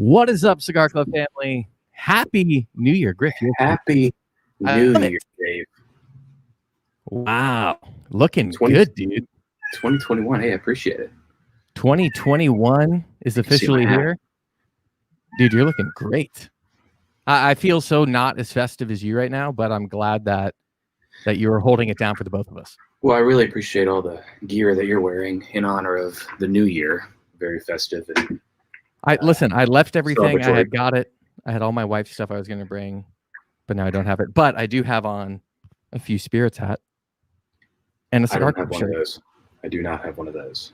What is up, Cigar Club family? Happy New Year, Griff. Happy New Year, Dave. Wow. Looking good, dude. 2021. Hey, I appreciate it. 2021 is officially here. Dude, you're looking great. I feel so not as festive as you right now, but I'm glad that you are holding it down for the both of us. Well, I really appreciate all the gear that you're wearing in honor of the new year. Very festive. And, listen, I left everything. I had got it. I had all my wife's stuff I was going to bring, but now I don't have it. But I do have on a few Spirits hat and a cigar shirt. I do not have one of those.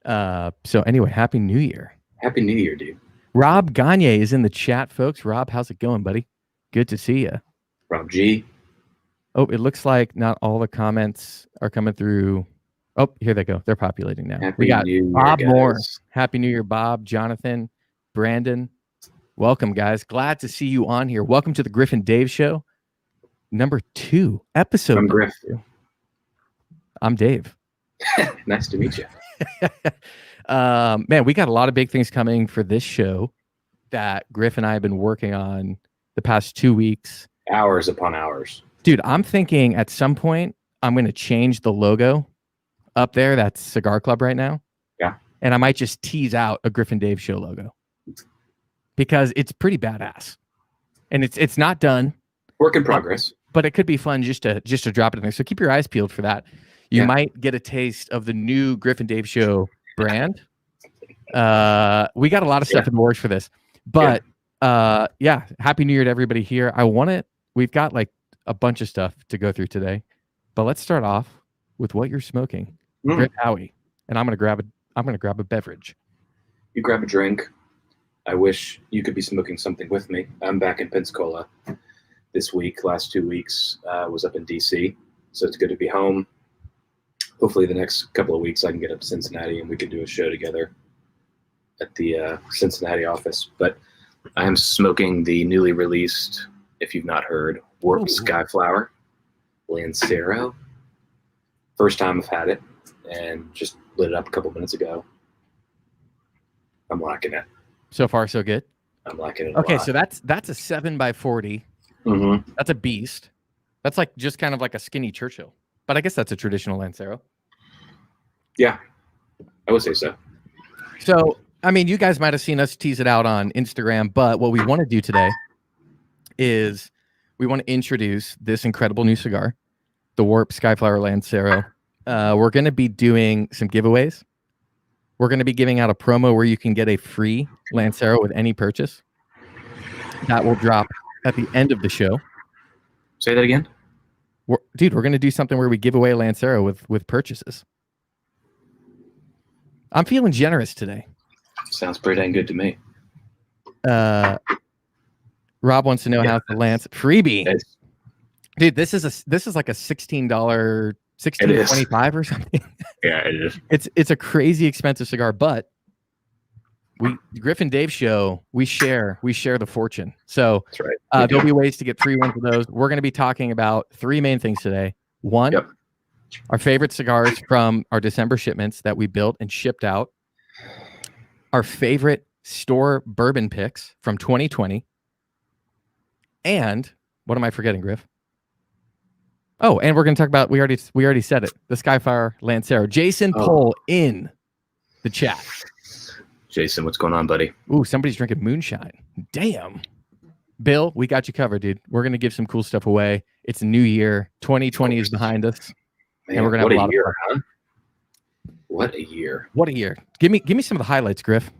So anyway, Happy New Year. Happy New Year, dude. Rob Gagne is in the chat, folks. Rob, how's it going, buddy? Good to see you. Rob G. Oh, it looks like not all the comments are coming through. Oh, here they go. They're populating now. We got Bob Moore. Happy New Year, Bob, Jonathan, Brandon. Welcome, guys. Glad to see you on here. Welcome to the Griff and Dave show. Number 2 episode. I'm Griff. I'm Dave. Nice to meet you. Man, we got a lot of big things coming for this show that Griff and I have been working on the past 2 weeks. Hours upon hours. Dude, I'm thinking at some point I'm going to change the logo up there. That's Cigar Club right now. Yeah. And I might just tease out a Griff and Dave show logo because it's pretty badass. And it's not done. Work in progress. But it could be fun just to drop it in there. So keep your eyes peeled for that. You might get a taste of the new Griff and Dave show brand. We got a lot of stuff in the works for this. But Happy New Year to everybody here. We've got like a bunch of stuff to go through today. But let's start off with what you're smoking. Griff Howie. And I'm gonna grab a beverage. You grab a drink. I wish you could be smoking something with me. I'm back in Pensacola this week. Last 2 weeks was up in DC. So it's good to be home. Hopefully the next couple of weeks I can get up to Cincinnati and we can do a show together at the Cincinnati office. But I am smoking the newly released, if you've not heard, Warped Skyflower, Lancero. First time I've had it and just lit it up a couple minutes ago. I'm liking it. So far, so good? I'm liking it Okay, so that's a 7x40. Mm-hmm. That's a beast. That's like just kind of like a skinny Churchill. But I guess that's a traditional Lancero. Yeah, I would say so. So, I mean, you guys might have seen us tease it out on Instagram, but what we want to do today is we want to introduce this incredible new cigar, the Warped Skyflower Lancero. We're going to be doing some giveaways. We're going to be giving out a promo where you can get a free Lancero with any purchase. That will drop at the end of the show. Say that again? We're going to do something where we give away a Lancero with purchases. I'm feeling generous today. Sounds pretty dang good to me. Rob wants to know how the Lance freebie. Dude, this is like a $16, $16.25 or something. Yeah, it is. It's a crazy expensive cigar, but Griff and Dave show, we share the fortune. So that's right. There'll be ways to get free ones of those. We're going to be talking about 3 main things today. One, our favorite cigars from our December shipments that we built and shipped out. Our favorite store bourbon picks from 2020. And what am I forgetting, Griff? Oh, and we're going to talk about, we already said it, the Skyflower Lancero. Jason Pohl in the chat. Jason, what's going on, buddy? Ooh, somebody's drinking moonshine. Damn. Bill, we got you covered, dude. We're going to give some cool stuff away. It's a new year. 2020 is behind us. Man, and we're going to have a lot of fun. Huh? What a year. What a year. Give me some of the highlights, Griff.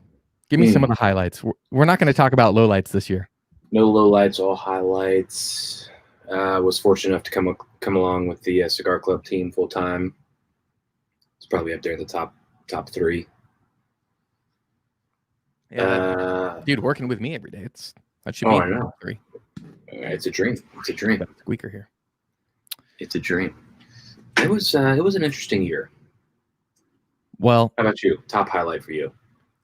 Give me some of the highlights. We're not going to talk about lowlights this year. No lowlights, all highlights. Was fortunate enough to come along with the Cigar Club team full time. It's probably up there in the top 3. Yeah, dude, working with me every day. That should be top 3. It's a dream. It's a dream. Squeaker here. It's a dream. It was an interesting year. Well, how about you? Top highlight for you?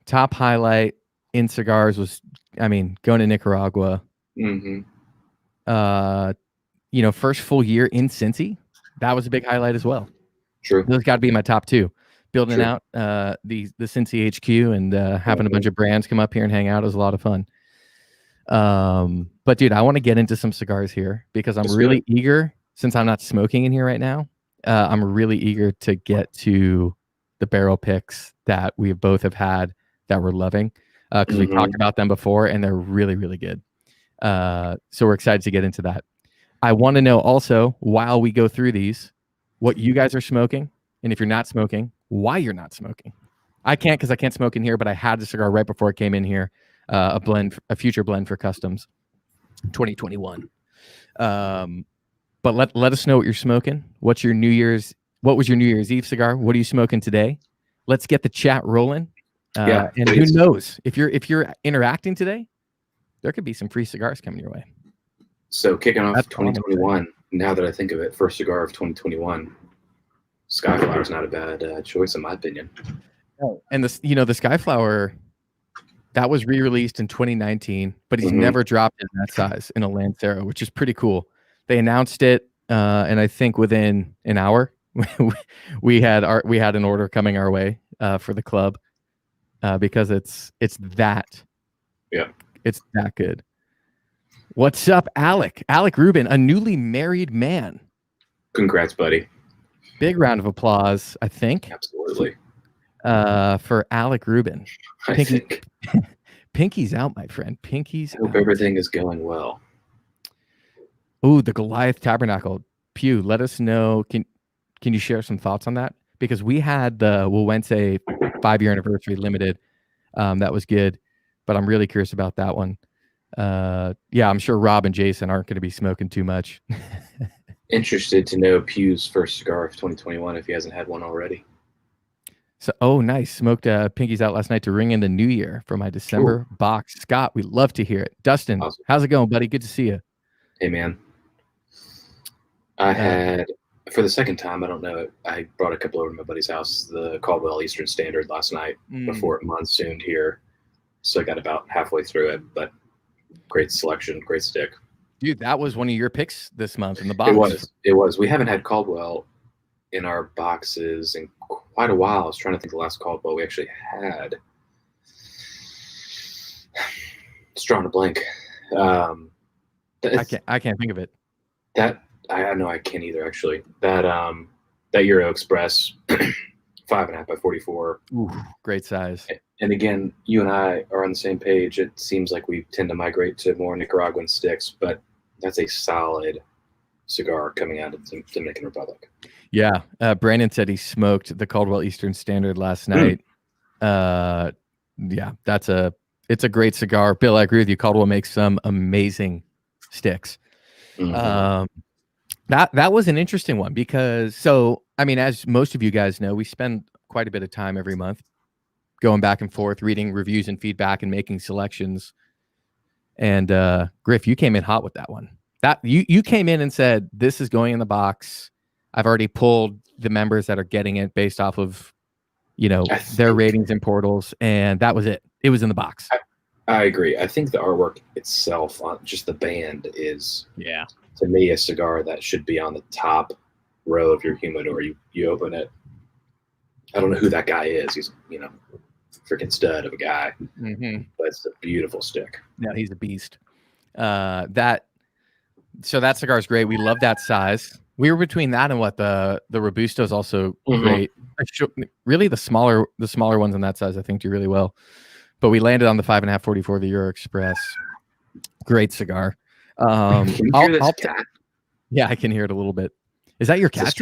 Top highlight in cigars was, going to Nicaragua. Mm-hmm. First full year in Cincy. That was a big highlight as well. True. Those got to be my top 2. building out the Cincy HQ and having a bunch of brands come up here and hang out. It was a lot of fun. But dude, I want to get into some cigars here because I'm really eager, since I'm not smoking in here right now. I'm really eager to get to the barrel picks that we both have had that we're loving, because we talked about them before and they're really, really good. So we're excited to get into that. I want to know also, while we go through these, what you guys are smoking, and if you're not smoking, why you're not smoking. I can't, because I can't smoke in here, but I had the cigar right before it came in here. A future blend for customs 2021. But let us know what you're smoking. What was your New Year's Eve cigar? What are you smoking today? Let's get the chat rolling. And please. Who knows, if you're interacting today, there could be some free cigars coming your way. So kicking off 2021, now that I think of it, first cigar of 2021, Skyflower is not a bad choice in my opinion. And the Skyflower, that was re-released in 2019, but he's never dropped in that size in a Lancero, which is pretty cool. They announced it, and I think within an hour, we had an order coming our way for the club, because it's that good. What's up, Alec? Alec Rubin, a newly married man. Congrats, buddy. Big round of applause, I think. Absolutely. For Alec Rubin. Pinky's out, my friend. Pinky's out. Hope everything is going well. Oh, the Goliath Tabernacle. Pew, let us know. Can you share some thoughts on that? Because we had the Wilwense 5-year anniversary limited. That was good, but I'm really curious about that one. I'm sure Rob and Jason aren't going to be smoking too much. Interested to know Pew's first cigar of 2021 if he hasn't had one already. So, nice. Smoked Pinky's out last night to ring in the new year for my December box. Scott, we love to hear it. Dustin, awesome. How's it going, buddy? Good to see you. Hey, man. I had, for the second time, I don't know, I brought a couple over to my buddy's house, the Caldwell Eastern Standard last night before it monsooned here. So I got about halfway through it, but great selection, great stick. Dude, that was one of your picks this month in the box. It was. We haven't had Caldwell in our boxes in quite a while. I was trying to think the last Caldwell we actually had. It's drawing a blank. I can't think of it. I know I can't either, actually. That Euro Express 5.5 by 44. Ooh, great size. And again, you and I are on the same page. It seems like we tend to migrate to more Nicaraguan sticks, but that's a solid cigar coming out of the Dominican Republic. Yeah. Brandon said he smoked the Caldwell Eastern Standard last night. It's a great cigar. Bill, I agree with you. Caldwell makes some amazing sticks. That was an interesting one because, as most of you guys know, we spend quite a bit of time every month going back and forth, reading reviews and feedback and making selections. And Griff, you came in hot with that one. That you came in and said, this is going in the box. I've already pulled the members that are getting it based off of, their ratings and portals. And that was it. It was in the box. I agree. I think the artwork itself on just the band is, to me, a cigar that should be on the top row of your humidor. You open it. I don't know who that guy is. He's, freaking stud of a guy. But it's a beautiful stick. Yeah, he's a beast. That cigar is great. We love that size. We were between that and what the Robusto is also great. Really, the smaller ones in that size I think do really well. But we landed on the 5.5 44, the Euro Express. Great cigar. Can you hear this cat? Yeah, I can hear it a little bit. Is that your cat?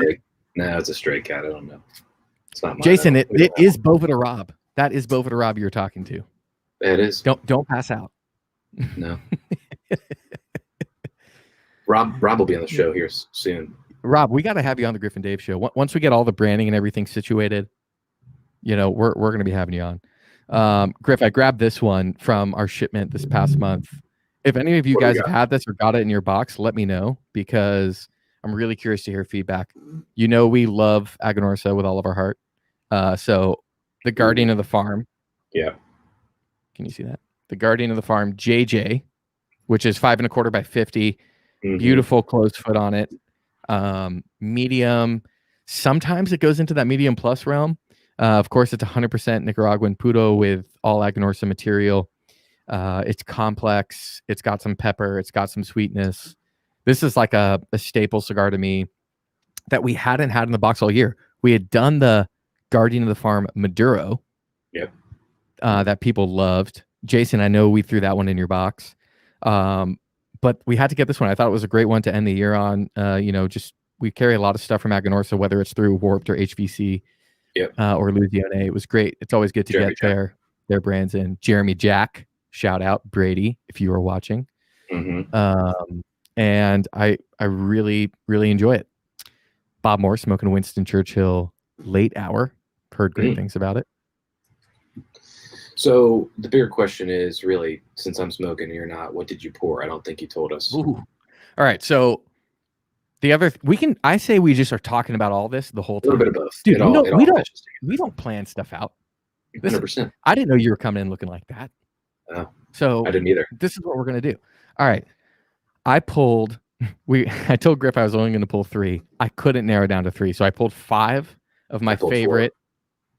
No, it's a stray cat. I don't know. It's not mine. Jason, it is Bovita Rob. That is Bovita Rob you're talking to. It is. Don't pass out. No. Rob will be on the show here soon. Rob, we got to have you on the Griff and Dave show. Once we get all the branding and everything situated, we're going to be having you on. Griff, I grabbed this one from our shipment this past month. If any of you guys have had this or got it in your box, let me know because I'm really curious to hear feedback. We love Aganorsa with all of our heart. So the Guardian of the Farm. Yeah. Can you see that? The Guardian of the Farm, JJ, which is 5 1/4 by 50. Beautiful closed foot on it. Medium. Sometimes it goes into that medium plus realm. Of course, it's 100% Nicaraguan puro with all Aganorsa material. It's complex. It's got some pepper. It's got some sweetness. This is like a staple cigar to me that we hadn't had in the box all year. We had done the Guardian of the Farm Maduro. Yep. That people loved. Jason, I know we threw that one in your box. But we had to get this one. I thought it was a great one to end the year on. Just we carry a lot of stuff from Aganorsa, whether it's through Warped or HVC, or Louisiana. It was great. It's always good to Jeremy get their brands in. Jeremy Jack, shout out Brady if you are watching. Mm-hmm. And I really, really enjoy it. Bob Moore smoking Winston Churchill late hour. Heard great things about it. So the bigger question is really, since I'm smoking and you're not, what did you pour? I don't think you told us. Ooh. All right. So the other, I say we just are talking about all this the whole time. A little bit of both. Dude, we don't plan stuff out. 100%. I didn't know you were coming in looking like that. Oh, so I didn't either. This is what we're going to do. All right. I told Griff I was only going to pull 3. I couldn't narrow down to 3. So I pulled 5 of my favorite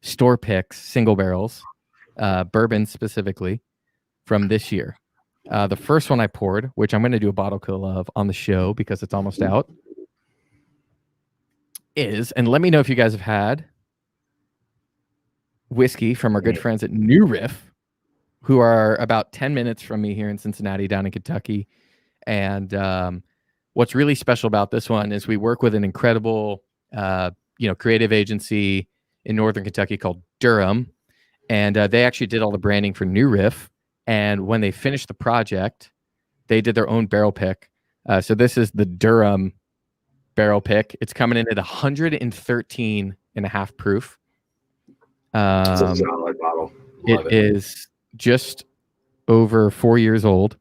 store picks, single barrels, bourbon specifically from this year. The first one I poured, which I'm going to do a bottle kill of on the show because it's almost out, and let me know if you guys have had whiskey from our good friends at New Riff, who are about 10 minutes from me here in Cincinnati, down in Kentucky. And what's really special about this one is we work with an incredible, creative agency in Northern Kentucky called Durham. And they actually did all the branding for New Riff. And when they finished the project, they did their own barrel pick. So this is the Durham barrel pick. It's coming in at 113.5 proof. It's a solid bottle. It is just over 4 years old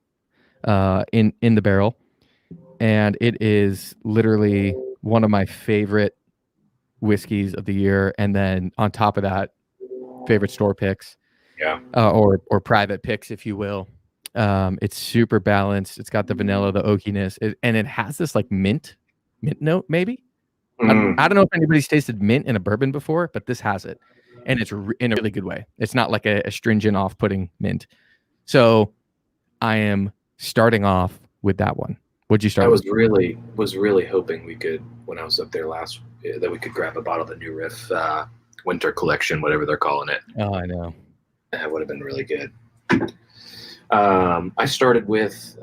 in the barrel. And it is literally one of my favorite whiskeys of the year. And then on top of that, favorite store picks. Yeah. Or private picks, if you will. It's super balanced. It's got the vanilla, the oakiness, and it has this like mint note, maybe. I don't know if anybody's tasted mint in a bourbon before, but this has it, and it's in a really good way. It's not like a stringent, off-putting mint. So I am starting off with that one. What'd you start? I was really hoping we could, when I was up there that we could grab a bottle of the New Riff winter collection, whatever they're calling it. Oh, I know. That would have been really good. I started with,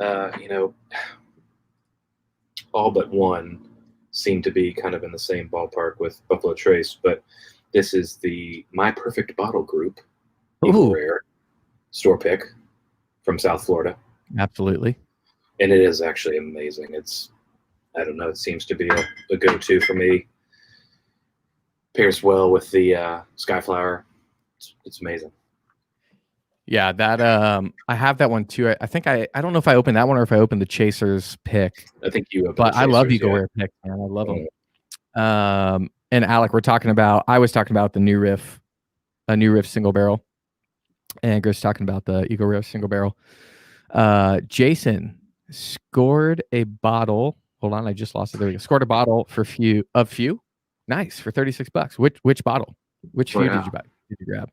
all but one seemed to be kind of in the same ballpark with Buffalo Trace, but this is the My Perfect Bottle Group, Eagle Rare store pick from South Florida. Absolutely. And it is actually amazing. I don't know, it seems to be a go-to for me. Pairs well with the Skyflower. It's amazing. Yeah, that I have that one too. I think I don't know if I opened that one or if I opened the Chasers pick. I think you opened but the I love Chasers, Eagle Rare picks, man. I love them. And Alec, I was talking about a New Riff single barrel, and Griff's talking about the Eagle Rare single barrel. Jason scored a bottle. Hold on, I just lost it. There we go. Scored a bottle for few. Nice, for $36. Which bottle? Which few did you buy? Did you grab?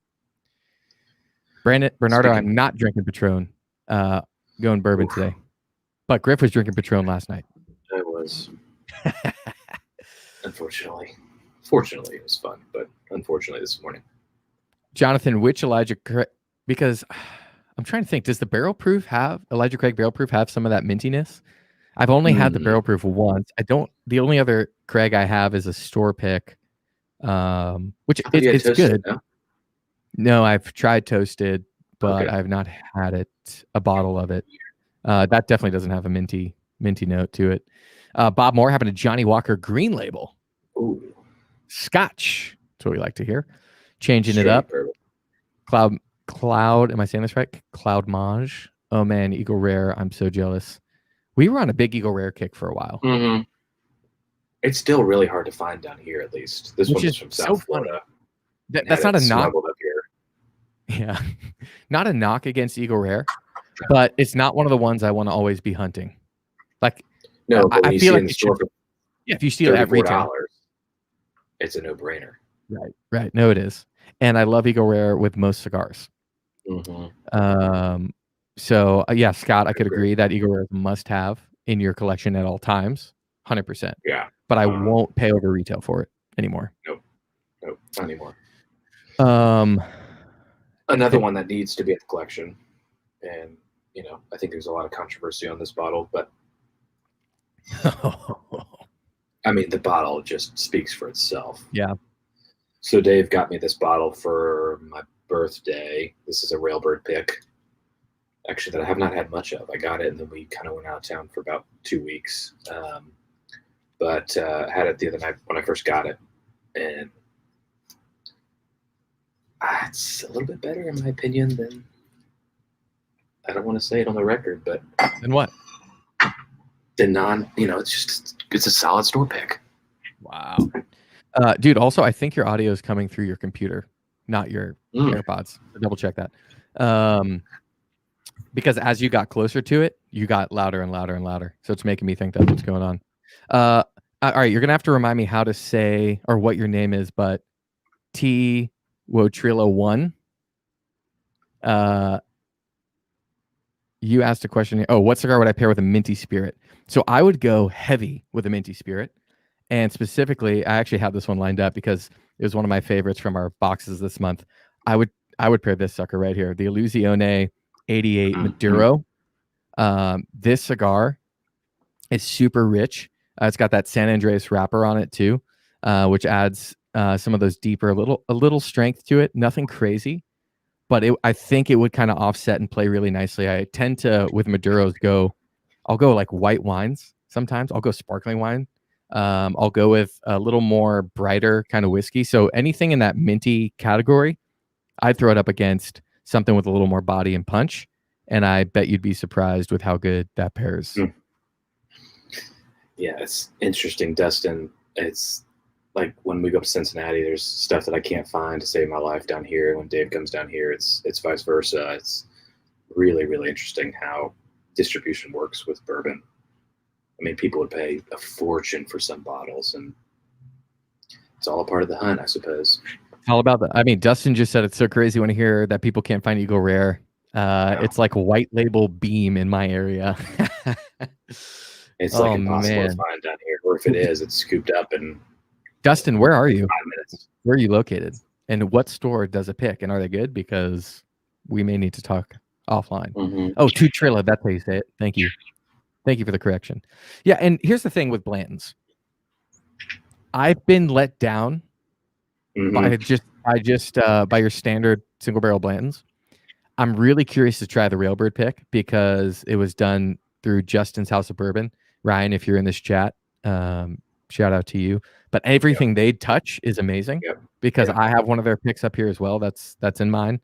Bernardo, I'm not drinking Patron. Going bourbon today. But Griff was drinking Patron last night. I was. Unfortunately. Fortunately, it was fun, but unfortunately this morning. Jonathan, which Elijah Craig? Because I'm trying to think, does the Elijah Craig Barrel Proof have some of that mintiness? I've only had the Barrel Proof once. The only other Craig I have is a store pick, which it's good. No, I've tried toasted, but I've not had a bottle of it. That definitely doesn't have a minty note to it. Bob Moore having a Johnny Walker Green Label. Ooh. Scotch. That's what we like to hear. Changing it up. Cloud. Am I saying this right? Cloud Mage. Oh man, Eagle Rare. I'm so jealous. We were on a big Eagle Rare kick for a while. Mm-hmm. It's still really hard to find down here, at least. This one is from South Florida. That's not a knock. Up here. Yeah, not a knock against Eagle Rare, but it's not one of the ones I want to always be hunting. Like, no, but I feel like if you steal it at retail, it's a no-brainer. Right. No, it is. and I love Eagle Rare with most cigars. So yeah, Scott, I could agree that Eagle Rare is a must-have in your collection at all times, 100%. Yeah, but I won't pay over retail for it anymore. Nope, not anymore. Another one that needs to be at the collection, and I think there's a lot of controversy on this bottle, but I mean, the bottle just speaks for itself. Yeah. So Dave got me this bottle for my birthday. This is a Railbird pick, actually, that I have not had much of. I got it, and then we kind of went out of town for about 2 weeks. But had it the other night when I first got it, and it's a little bit better, in my opinion, than, I don't want to say it on the record, but then what? It's a solid store pick. Wow. Dude, also, I think your audio is coming through your computer, not your AirPods. Double check that. Because as you got closer to it, you got louder and louder and louder. So it's making me think that's what's going on. All right, you're going to have to remind me how to say or what your name is, but T Wotrilo 1. You asked a question. Oh, what cigar would I pair with a minty spirit? So I would go heavy with a minty spirit. And specifically, I actually have this one lined up because it was one of my favorites from our boxes this month. I would pair this sucker right here, the Illusione 88 Maduro. This cigar is super rich. It's got that San Andreas wrapper on it too, which adds some of those deeper, a little strength to it. Nothing crazy, but I think it would kind of offset and play really nicely. I tend to, with Maduros, I'll go like white wines sometimes. I'll go sparkling wine. I'll go with a little more brighter kind of whiskey. So anything in that minty category, I'd throw it up against something with a little more body and punch. And I bet you'd be surprised with how good that pairs. Yeah, it's interesting, Dustin. It's like when we go to Cincinnati, there's stuff that I can't find to save my life down here. When Dave comes down here, it's vice versa. It's really, really interesting how distribution works with bourbon. I mean, people would pay a fortune for some bottles, and it's all a part of the hunt, I suppose. It's all about that. I mean, Dustin just said it's so crazy when I hear that people can't find Eagle Rare. It's like a white label Beam in my area. It's like impossible to find down here, or if it is, it's scooped up in. Dustin, where are you? 5 minutes. Where are you located? And what store does it pick? And are they good? Because we may need to talk offline. Oh, Two Trilla. That's how you say it. Thank you. Thank you for the correction. Yeah, and here's the thing with Blanton's. I've been let down by by your standard single barrel Blanton's. I'm really curious to try the Railbird pick because it was done through Justin's House of Bourbon. Ryan, if you're in this chat, shout out to you. But everything they touch is amazing because I have one of their picks up here as well. That's in mine,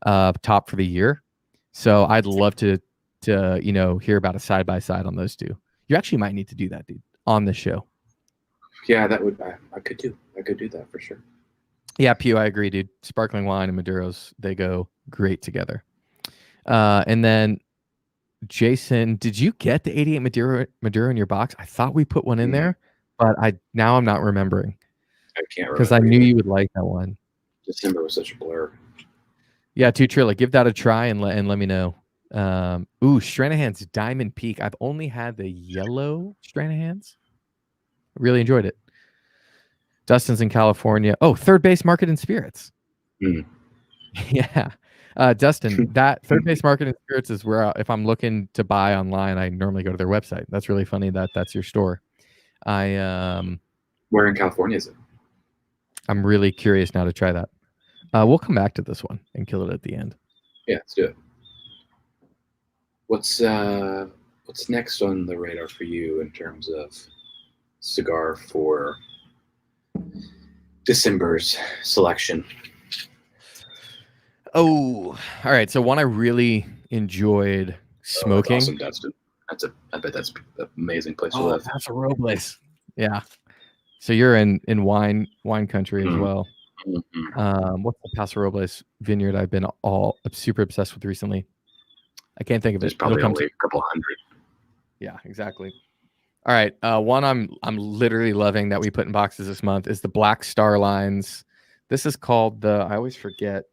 top for the year. So I'd love to hear about a side by side on those two. You actually might need to do that, dude, on the show. Yeah, that would I could do that for sure. Yeah, Pew, I agree, dude. Sparkling wine and Maduros, they go great together. And then Jason, did you get the 88 Maduro in your box? I thought we put one in there, but I'm not remembering. I can't remember because I knew you would like that one. December was such a blur. Yeah, Two Trilla, give that a try and let me know. Stranahan's Diamond Peak. I've only had the yellow Stranahan's. Really enjoyed it. Dustin's in California. Oh, Third Base Market and Spirits. Yeah. Dustin, that Third Base Market and Spirits is where if I'm looking to buy online, I normally go to their website. That's really funny that that's your store. Where in California is it? I'm really curious now to try that. We'll come back to this one and kill it at the end. Yeah, let's do it. What's next on the radar for you in terms of cigar for December's selection? Oh, all right. So one I really enjoyed smoking. That's awesome, Dustin. I bet that's an amazing place to live. Paso Robles. Yeah. So you're in wine country as well. What's the Paso Robles vineyard I've been super obsessed with recently? I can't think of There's it. Probably only a couple hundred. Yeah, exactly. All right. One I'm literally loving that we put in boxes this month is the Black Star Lines, This is called I always forget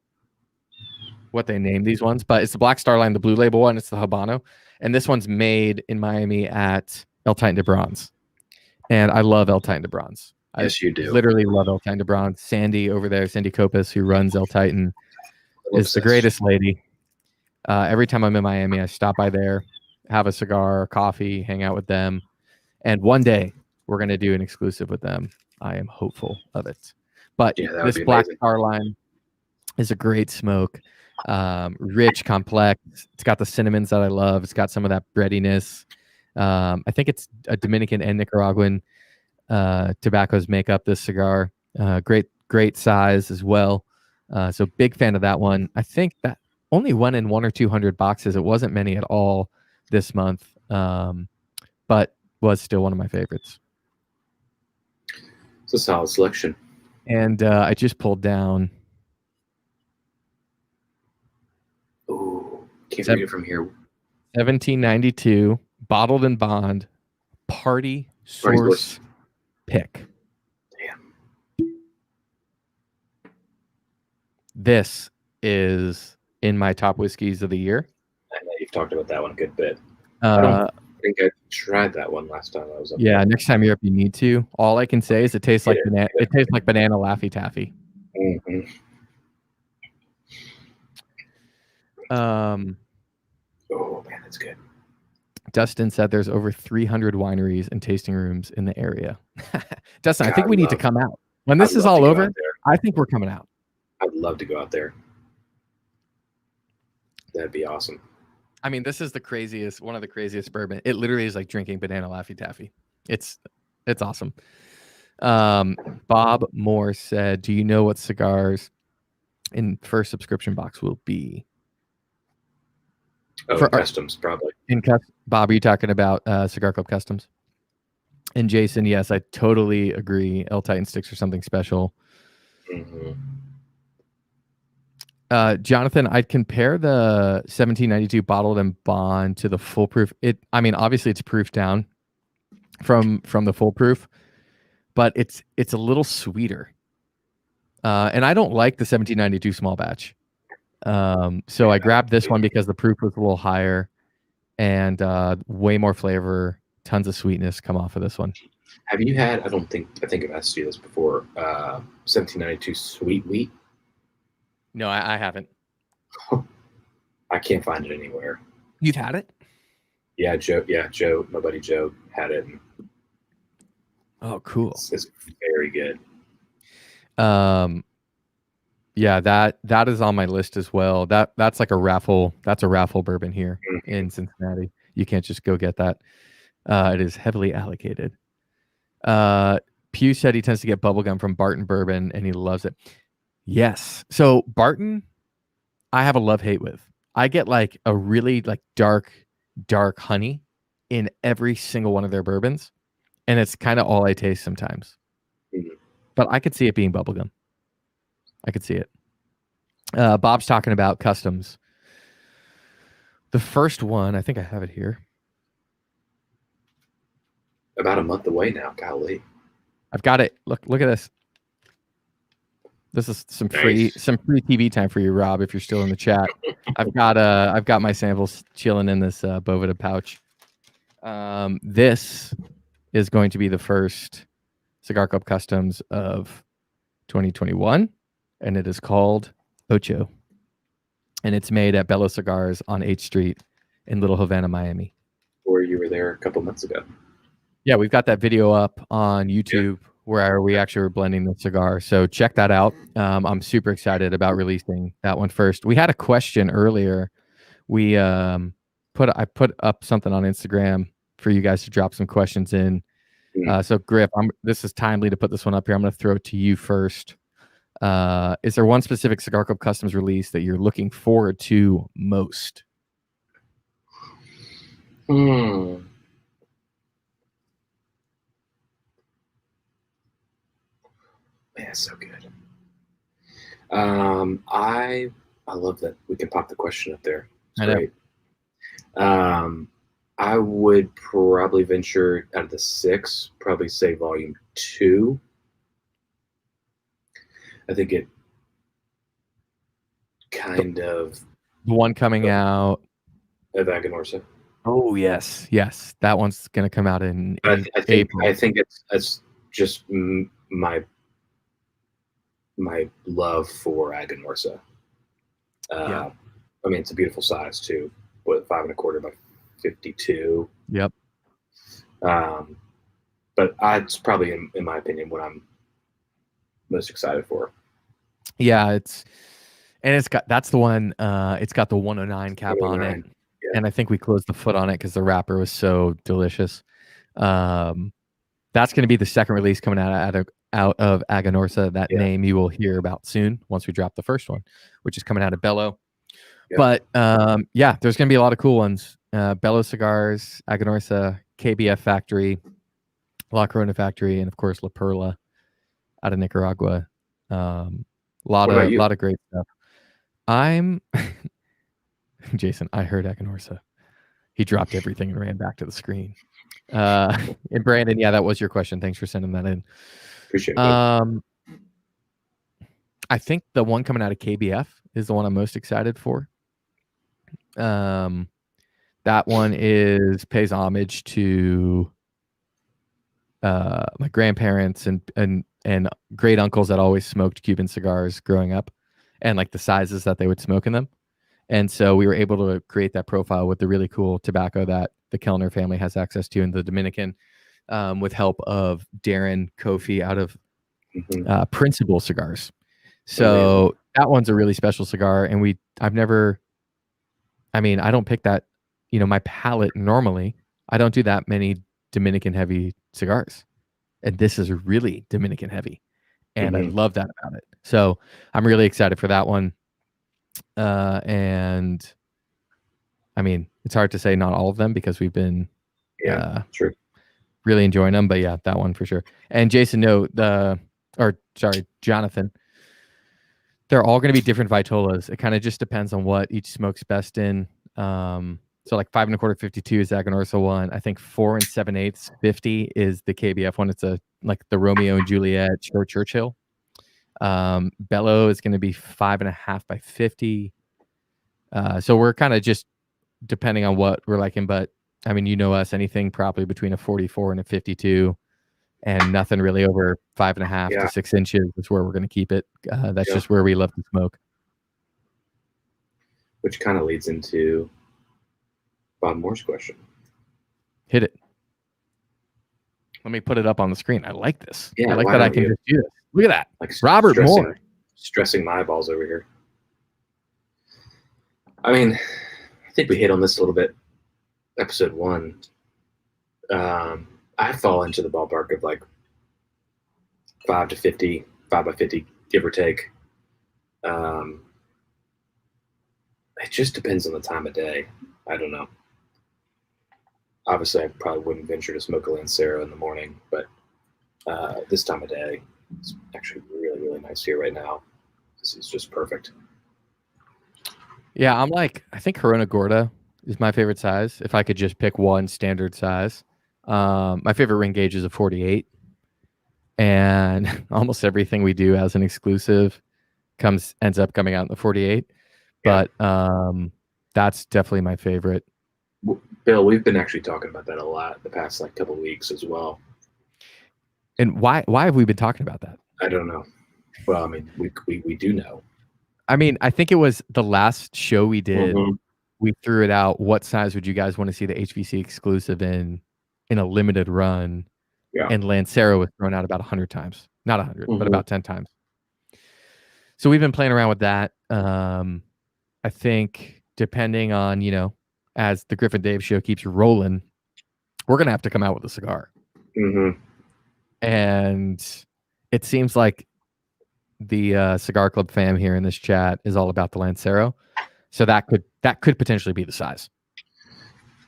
what they name these ones, but it's the Black Star Line, the Blue Label one. It's the Habano. And this one's made in Miami at El Titan de Bronze. And I love El Titan de Bronze. Yes, you do. Literally love El Titan de Bronze. Sandy over there, Sandy Copas, who runs El Titan, is the greatest lady. Every time I'm in Miami, I stop by there, have a cigar, coffee, hang out with them. And one day we're going to do an exclusive with them. I am hopeful of it. But this Black Star Line is a great smoke. Rich, complex. It's got the cinnamons that I love. It's got some of that breadiness. I think it's a Dominican and Nicaraguan tobaccos make up this cigar. Great size as well. So big fan of that one. I think that only went in 100 or 200 boxes. It wasn't many at all this month, but was still one of my favorites. It's a solid selection. And I just pulled down. Ooh, can't read it from here. 1792 bottled in bond party source pick. Damn. This is in my top whiskeys of the year. I know you've talked about that one a good bit. I don't think I tried that one last time I was up there. Next time you're up, you need to. All I can say is it tastes like banana. It tastes like banana Laffy Taffy. Mm-hmm. Oh man, that's good. Dustin said there's over 300 wineries and tasting rooms in the area. Dustin, I think we need to come out when this is all over. I think we're coming out. I'd love to go out there. That'd be awesome. I mean, this is one of the craziest bourbon. It literally is like drinking banana Laffy Taffy. It's awesome. Bob Moore said, do you know what cigars in first subscription box will be? Oh, customs, probably. Bob, are you talking about Cigar Club Customs? And Jason, yes, I totally agree. El Titan sticks are something special. Mm-hmm. Jonathan, I'd compare the 1792 bottled and bond to the full proof. Obviously it's proof down from the full proof, but it's a little sweeter. And I don't like the 1792 small batch. So I grabbed this one because the proof was a little higher and way more flavor, tons of sweetness come off of this one. Have you had, I think I've asked you this before, 1792 sweet wheat? No, I haven't. I can't find it anywhere. You've had it? Yeah, Joe, my buddy Joe had it. And oh, cool. It's very good. Yeah, that is on my list as well. That's like a raffle. That's a raffle bourbon here in Cincinnati. You can't just go get that. It is heavily allocated. Pew said he tends to get bubblegum from Barton Bourbon and he loves it. Yes. So Barton, I have a love-hate with. I get like a really like dark honey in every single one of their bourbons. And it's kind of all I taste sometimes. But I could see it being bubblegum. I could see it. Bob's talking about customs. The first one, I think I have it here. About a month away now. Golly. I've got it. Look at this. This is some free TV time for you, Rob, if you're still in the chat. I've got my samples chilling in this Boveda pouch. This is going to be the first Cigar Club Customs of 2021, and it is called Ocho. And it's made at Bello Cigars on 8th Street in Little Havana, Miami. Where you were there a couple months ago. Yeah, we've got that video up on YouTube where we actually were blending the cigar. So check that out. I'm super excited about releasing that one first. We had a question earlier. I put up something on Instagram for you guys to drop some questions in. So Griff, this is timely to put this one up here. I'm going to throw it to you first. Is there one specific Cigar Club Customs release that you're looking forward to most? Man, so good. I love that we can pop the question up there. It's great. I would probably venture out of the 6, probably say volume 2. I think it kind of the one coming out of Aganorsa. Oh yes, that one's gonna come out in April. I think it's just my love for Aganorsa. I mean, it's a beautiful size too. What, 5 1/4 by 52. Yep. But it's probably, in my opinion, what I'm most excited for. Yeah, that's the one. It's got the 109 cap on it, and I think we closed the foot on it because the wrapper was so delicious. That's going to be the second release coming out of Aganorsa. That name you will hear about soon once we drop the first one, which is coming out of Bello. Yep. But there's going to be a lot of cool ones. Bello Cigars, Aganorsa, KBF Factory, La Corona Factory, and of course La Perla out of Nicaragua. A lot of great stuff. Jason, I heard Aganorsa. He dropped everything and ran back to the screen. And Brandon, that was your question. Thanks for sending that in. Appreciate it. I think the one coming out of KBF is the one I'm most excited for. That one pays homage to my grandparents and great uncles that always smoked Cuban cigars growing up, and like the sizes that they would smoke in them. And so we were able to create that profile with the really cool tobacco that the Kellner family has access to in the Dominican, with help of Darren Kofi out of Principal Cigars. So that one's a really special cigar, and I don't pick that, my palate normally. I don't do that many Dominican heavy cigars, and this is really Dominican heavy, and I love that about it. So I'm really excited for that one. And I mean, it's hard to say not all of them because we've been really enjoying them, but that one for sure. And Jason, Jonathan, they're all going to be different Vitolas. It kind of just depends on what each smokes best in. So like 5 1/4 52 is Aganorsa one. I think 4 7/8 50 is the KBF one. It's like the Romeo and Juliet short Churchill. Bello is going to be 5 1/2 by 50. So we're kind of just depending on what we're liking, but I mean, us, anything probably between a 44 and a 52, and nothing really over 5 1/2 to 6 inches is where we're going to keep it. That's just where we love to smoke. Which kind of leads into Bob Moore's question. Hit it. Let me put it up on the screen. I like this. Yeah, I like that I can just do this. Look at that. Like Robert Moore. Stressing my eyeballs over here. I mean, I think we hit on this a little bit. Episode 1. I fall into the ballpark of like 5 to 50, 5 by 50, give or take. It just depends on the time of day. I don't know. Obviously, I probably wouldn't venture to smoke a Lancero in the morning, but this time of day, it's actually really, really nice here right now. This is just perfect. Yeah, I think Corona Gorda is my favorite size. If I could just pick one standard size. My favorite ring gauge is a 48. And almost everything we do as an exclusive ends up coming out in the 48. Yeah. But that's definitely my favorite. Bill, we've been actually talking about that a lot the past couple of weeks as well. And why have we been talking about that? I don't know. Well, I mean, we do know. I mean, I think it was the last show we did. We threw it out. What size would you guys want to see the HVC exclusive in a limited run? Yeah. And Lancero was thrown out about 100 times. Not 100, but about 10 times. So we've been playing around with that. I think depending on, as the Griff and Dave show keeps rolling, we're going to have to come out with a cigar. And it seems like the Cigar Club fam here in this chat is all about the Lancero. So that could potentially be the size.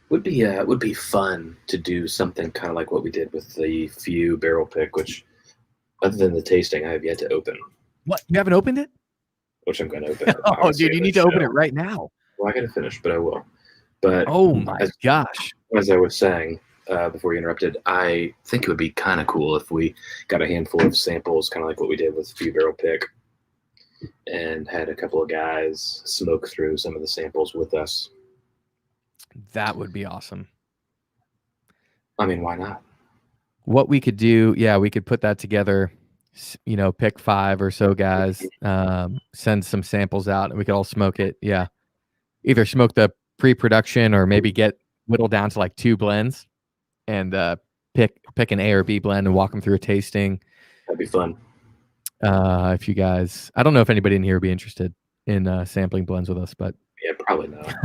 Would be fun to do something kind of like what we did with the Few barrel pick, which other than the tasting, I have yet to open. What? You haven't opened it? Which I'm going to open. Oh, dude, you need to open it right now. Well, I got to finish, but I will. But oh my gosh! As I was saying before you interrupted, I think it would be kind of cool if we got a handful of samples, kind of like what we did with Few barrel pick, and had a couple of guys smoke through some of the samples with us. That would be awesome. I mean, why not? What we could do, we could put that together, pick 5 or so guys, send some samples out, and we could all smoke it. Yeah. Either smoke the pre-production or maybe whittle down to like 2 blends and pick an A or B blend and walk them through a tasting. That'd be fun. If you guys, I don't know if anybody in here would be interested in sampling blends with us, but yeah, probably not.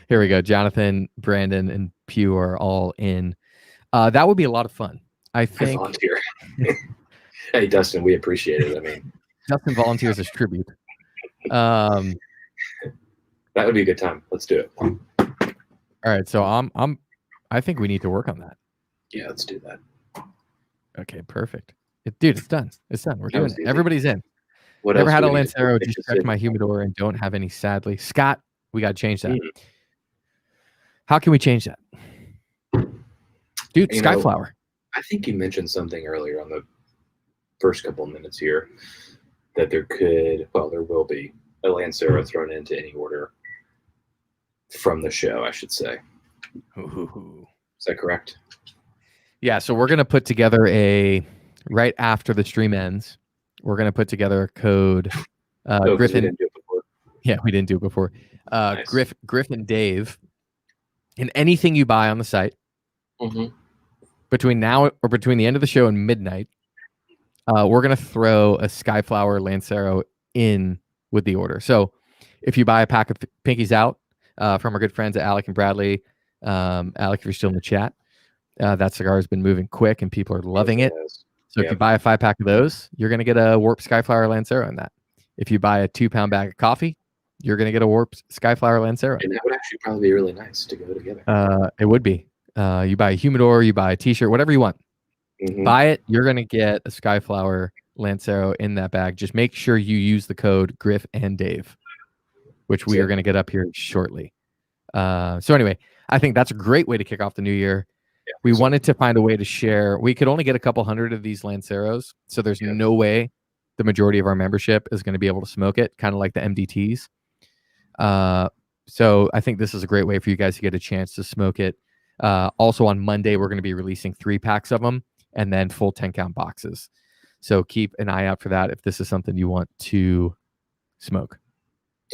Here we go. Jonathan, Brandon, and Pew are all in. That would be a lot of fun. I think. Volunteer. Hey, Dustin, we appreciate it. I mean, Dustin volunteers as tribute. That would be a good time. Let's do it. All right, so I think we need to work on that. Yeah, let's do that. Okay, perfect. Dude, it's done. It's done. We're doing it. Everybody's in. What Never else had a do we need? Lancero. Just checked my humidor and don't have any. Sadly, Scott, we got to change that. How can we change that, dude? Skyflower. I think you mentioned something earlier on the first couple of minutes here that there will be a Lancero thrown into any order from the show, I should say. Ooh. Is that correct? Yeah, so we're going to put together right after the stream ends, we're going to put together a code. Griffin. We didn't do it before. Yeah, we didn't do it before. Nice. Griff and Dave, and anything you buy on the site between now or between the end of the show and midnight, we're going to throw a Skyflower Lancero in with the order. So if you buy a pack of Pinkies Out from our good friends at Alec and Bradley, Alec, if you're still in the chat, that cigar has been moving quick and people are loving it. So if you buy a 5-pack of those, you're going to get a Warp Skyflower Lancero in that. If you buy a 2-pound bag of coffee, you're going to get a Warp Skyflower Lancero. And that would actually probably be really nice to go together. It would be. You buy a humidor, you buy a t-shirt, whatever you want. Buy it. You're going to get a Skyflower Lancero in that bag. Just make sure you use the code Griff and Dave, which we are going to get up here shortly. So anyway, I think that's a great way to kick off the new year. Yeah, we wanted to find a way to share. We could only get a couple hundred of these Lanceros, so there's no way the majority of our membership is going to be able to smoke it, kind of like the MDTs. So I think this is a great way for you guys to get a chance to smoke it. Also on Monday, we're going to be releasing 3 packs of them and then full 10-count boxes. So keep an eye out for that if this is something you want to smoke.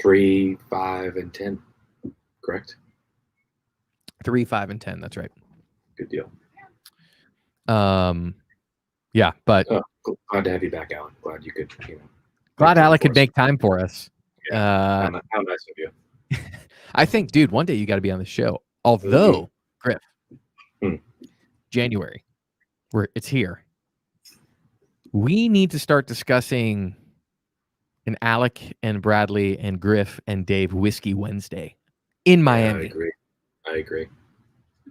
3, 5, and 10, correct? 3, 5, and 10. That's right. Good deal. Yeah, but glad to have you back, Alan. Glad you could, glad Alec could make time for us. Yeah. How nice of you. I think, dude, one day you got to be on the show. Although, Griff, January, it's here. We need to start discussing an Alec and Bradley and Griff and Dave Whiskey Wednesday in Miami. I agree.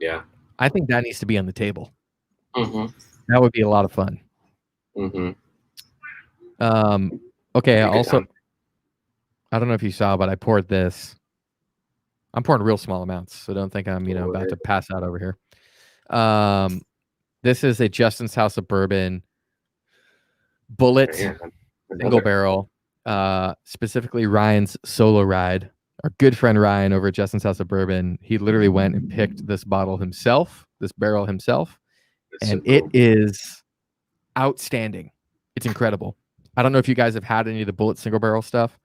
Yeah. I think that needs to be on the table. That would be a lot of fun. Okay. Also, I don't know if you saw, but I poured this. I'm pouring real small amounts, so don't think I'm, about to pass out over here. This is a Justin's House of Bourbon bullet single barrel, specifically Ryan's solo ride. Our good friend Ryan over at Justin's House of Bourbon, he literally went and picked this barrel himself, and it is outstanding. It's incredible. I don't know if you guys have had any of the bullet single barrel stuff.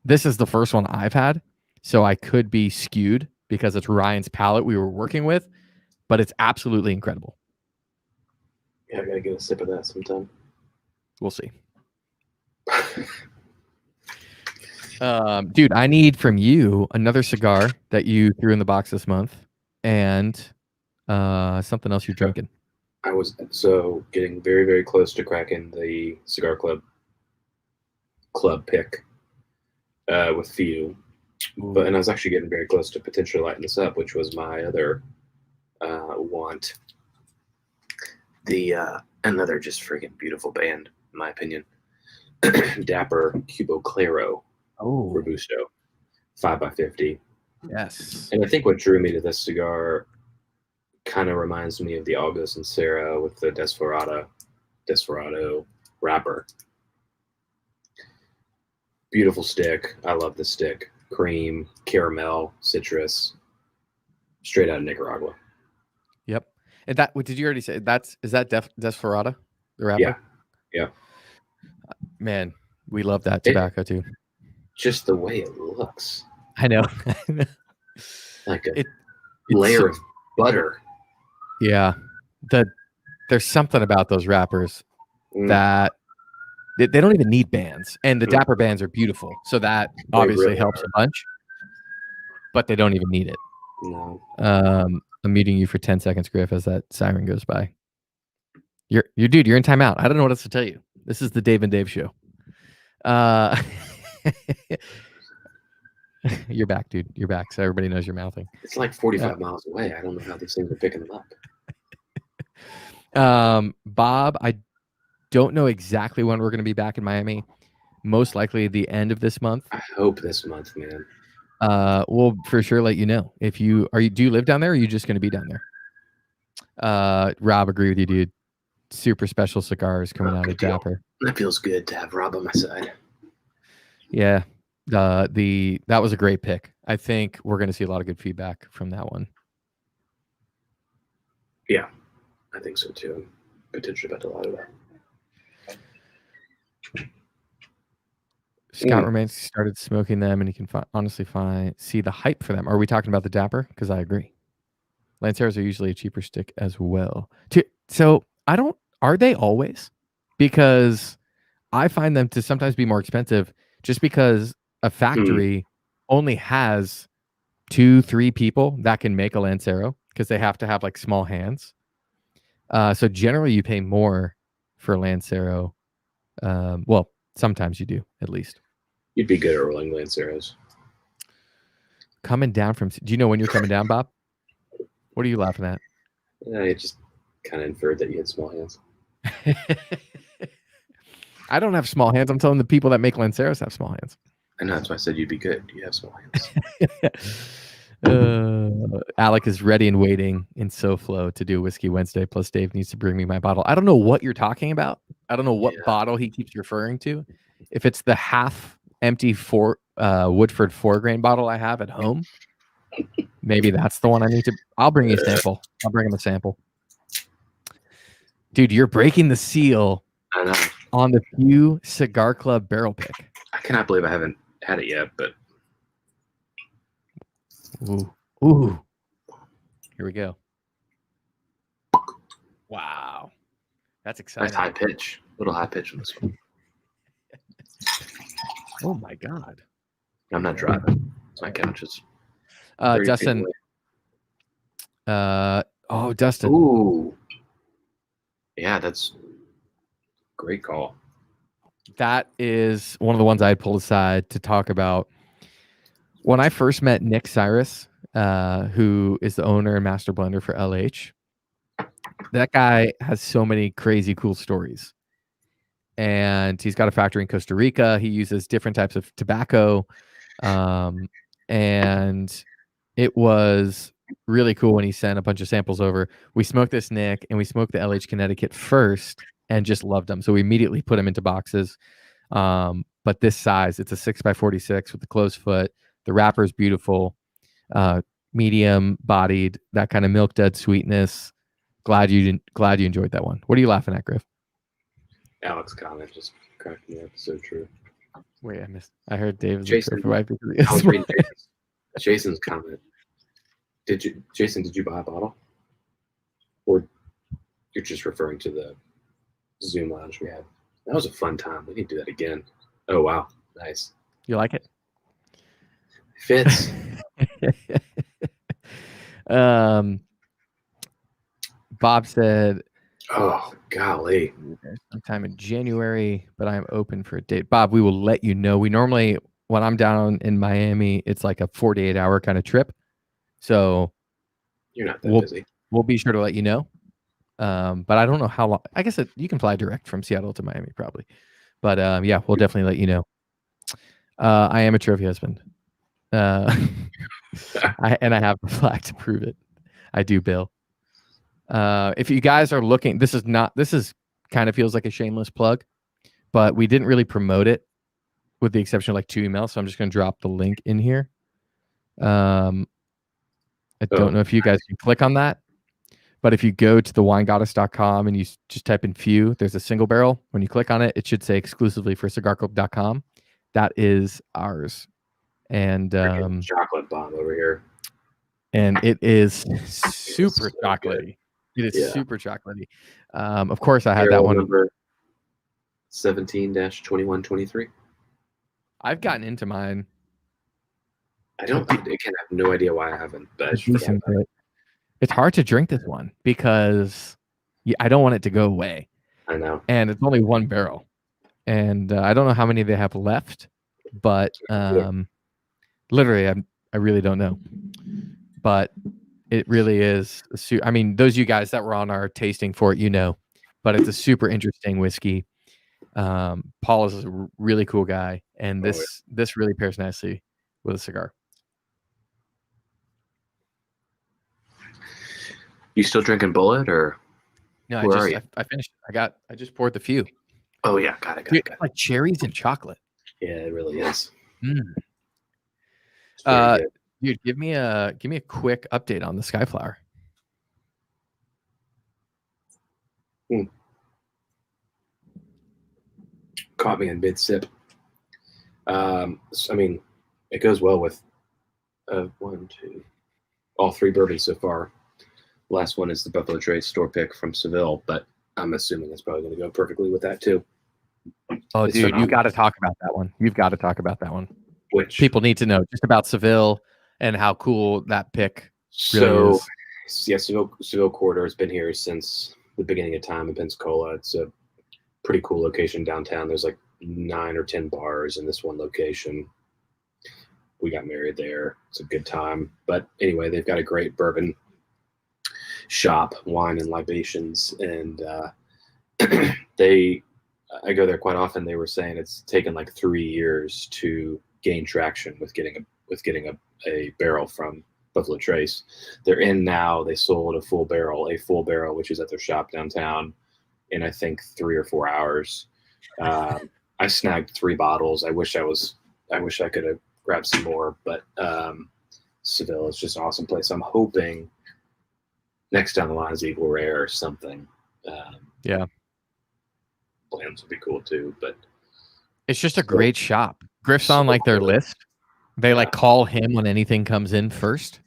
This is the first one I've had, so I could be skewed because it's Ryan's palate we were working with, but it's absolutely incredible. Yeah, I gotta get a sip of that sometime. We'll see. Dude, I need from you another cigar that you threw in the box this month and something else you're drinking. I was getting very, very close to cracking the Cigar Club pick with Few. And I was actually getting very close to potentially lighting this up, which was my other want. Another just freaking beautiful band, in my opinion. Dapper Cubo Claro. Robusto, 5x50. Yes. And I think what drew me to this cigar kind of reminds me of the August and Sarah with the Desperado wrapper. Beautiful stick. I love the stick. Cream, caramel, citrus, straight out of Nicaragua. Yep. And that, what did you already say? Is that Desperado, the wrapper? Yeah. Yeah. Man, we love that tobacco too. Just the way it looks. I know. Like a layer of butter. Yeah. There's something about those wrappers that they don't even need bands. And the Dapper bands are beautiful. So that obviously really helps a bunch. But they don't even need it. No. I'm muting you for 10 seconds, Griff, as that siren goes by. You're in timeout. I don't know what else to tell you. This is the Dave and Dave show. You're back, dude. You're back. So everybody knows you're mouthing. It's like 45 miles away. I don't know how these things are picking them up. Bob, I don't know exactly when we're going to be back in Miami. Most likely the end of this month. I hope this month, man. We'll for sure let you know. If do you live down there, or are you just going to be down there? Rob, agree with you, dude. Super special cigars coming out of Dapper. That feels good to have Rob on my side. Yeah. That was a great pick. I think we're going to see a lot of good feedback from that one. Yeah, I think so too. Potentially about a lot of that. Scott Romansky started smoking them, and he can honestly see the hype for them. Are we talking about the Dapper? Because I agree. Lanceros are usually a cheaper stick as well. So are they always? Because I find them to sometimes be more expensive just because a factory only has 2-3 people that can make a Lancero because they have to have like small hands. So generally you pay more for Lancero. Well, sometimes you do, at least. You'd be good at rolling Lanceros. Coming down from... Do you know when you're coming down, Bob? What are you laughing at? I just kind of inferred that you had small hands. I don't have small hands. I'm telling the people that make Lanceros have small hands. I know. That's why I said you'd be good. You have small hands. Alec is ready and waiting in SoFlo to do Whiskey Wednesday. Plus, Dave needs to bring me my bottle. I don't know what you're talking about. I don't know what bottle he keeps referring to. If it's the half-empty Woodford 4-grain bottle I have at home, maybe that's the one I need to... I'll bring you a sample. I'll bring him a sample. Dude, you're breaking the seal on the Pew Cigar Club barrel pick. I cannot believe I haven't had it yet, but... Ooh. Here we go. Wow. That's exciting. Nice high pitch. A little high pitch on this one. Oh, my God. I'm not driving. My couch is... Dustin. Dustin. Ooh. Yeah, that's great call. That is one of the ones I had pulled aside to talk about. When I first met Nick Cyrus, who is the owner and master blender for LH, that guy has so many crazy, cool stories. And he's got a factory in Costa Rica. He uses different types of tobacco. And it was really cool when he sent a bunch of samples over. We smoked this Nick, and we smoked the LH Connecticut first and just loved them. So we immediately put them into boxes. But this size, it's a 6x46 with the closed foot. The wrapper is beautiful, medium bodied, that kind of milk dud sweetness. Glad you enjoyed that one. What are you laughing at, Griff? Alex's comment just cracked me up. So true. Wait, I heard David's Jason. I was reading Jason's comment. Did you buy a bottle? Or you're just referring to the Zoom lounge we had? That was a fun time. We need to do that again. Oh, wow. Nice. You like it? Fits. Bob said, oh, golly. Sometime in January, but I'm open for a date. Bob, we will let you know. We normally, when I'm down in Miami, it's like a 48-hour kind of trip. So you're not that busy. We'll be sure to let you know. But I don't know how long. I guess you can fly direct from Seattle to Miami probably. But yeah, we'll definitely let you know. I am a trophy husband. I have the flag to prove it. I do, Bill. If you guys are looking, this is kind of feels like a shameless plug, but we didn't really promote it with the exception of like 2 emails. So I'm just going to drop the link in here. I don't know if you guys can click on that, but if you go to thewinegoddess.com and you just type in few, there's a single barrel. When you click on it, it should say exclusively for cigarclub.com. That is ours. And chocolate bomb over here. And it is super chocolatey. It is super chocolatey. Of course, I had that one. Number 17-2123. I've gotten into mine. I have no idea why I haven't. But it's hard to drink this one because I don't want it to go away. I know. And it's only 1 barrel. And I don't know how many they have left, but literally, I really don't know. But it really is. I mean, those of you guys that were on our tasting for it, but it's a super interesting whiskey. Paul is a really cool guy, and this really pairs nicely with a cigar. You still drinking Bullet or? No, I finished. I just poured the few. Oh yeah, got it. Like cherries and chocolate. Yeah, it really is. Dude, give me a quick update on the Skyflower. Caught me in mid sip. I mean, it goes well with 1, 2, all 3 bourbons so far. Last one is the Buffalo Trace store pick from Seville, but I'm assuming it's probably going to go perfectly with that too. Oh, it's dude, phenomenal. You got to talk about that one. You've got to talk about that one. Which people need to know just about Seville and how cool that pick really is. Yeah, Seville Corridor has been here since the beginning of time in Pensacola. It's a pretty cool location downtown. There's like 9 or 10 bars in this one location. We got married there. It's a good time. But anyway, they've got a great bourbon shop, wine and libations, and I go there quite often. They were saying it's taken like 3 years to gain traction with getting a barrel from Buffalo Trace. They're in now. They sold a full barrel, which is at their shop downtown, in I think 3 or 4 hours. I snagged 3 bottles. I wish I could have grabbed some more, but Seville is just an awesome place. I'm hoping next down the line is Eagle Rare or something. Plans would be cool too, but it's just a great shop. Griff's on like their list. They like call him when anything comes in first.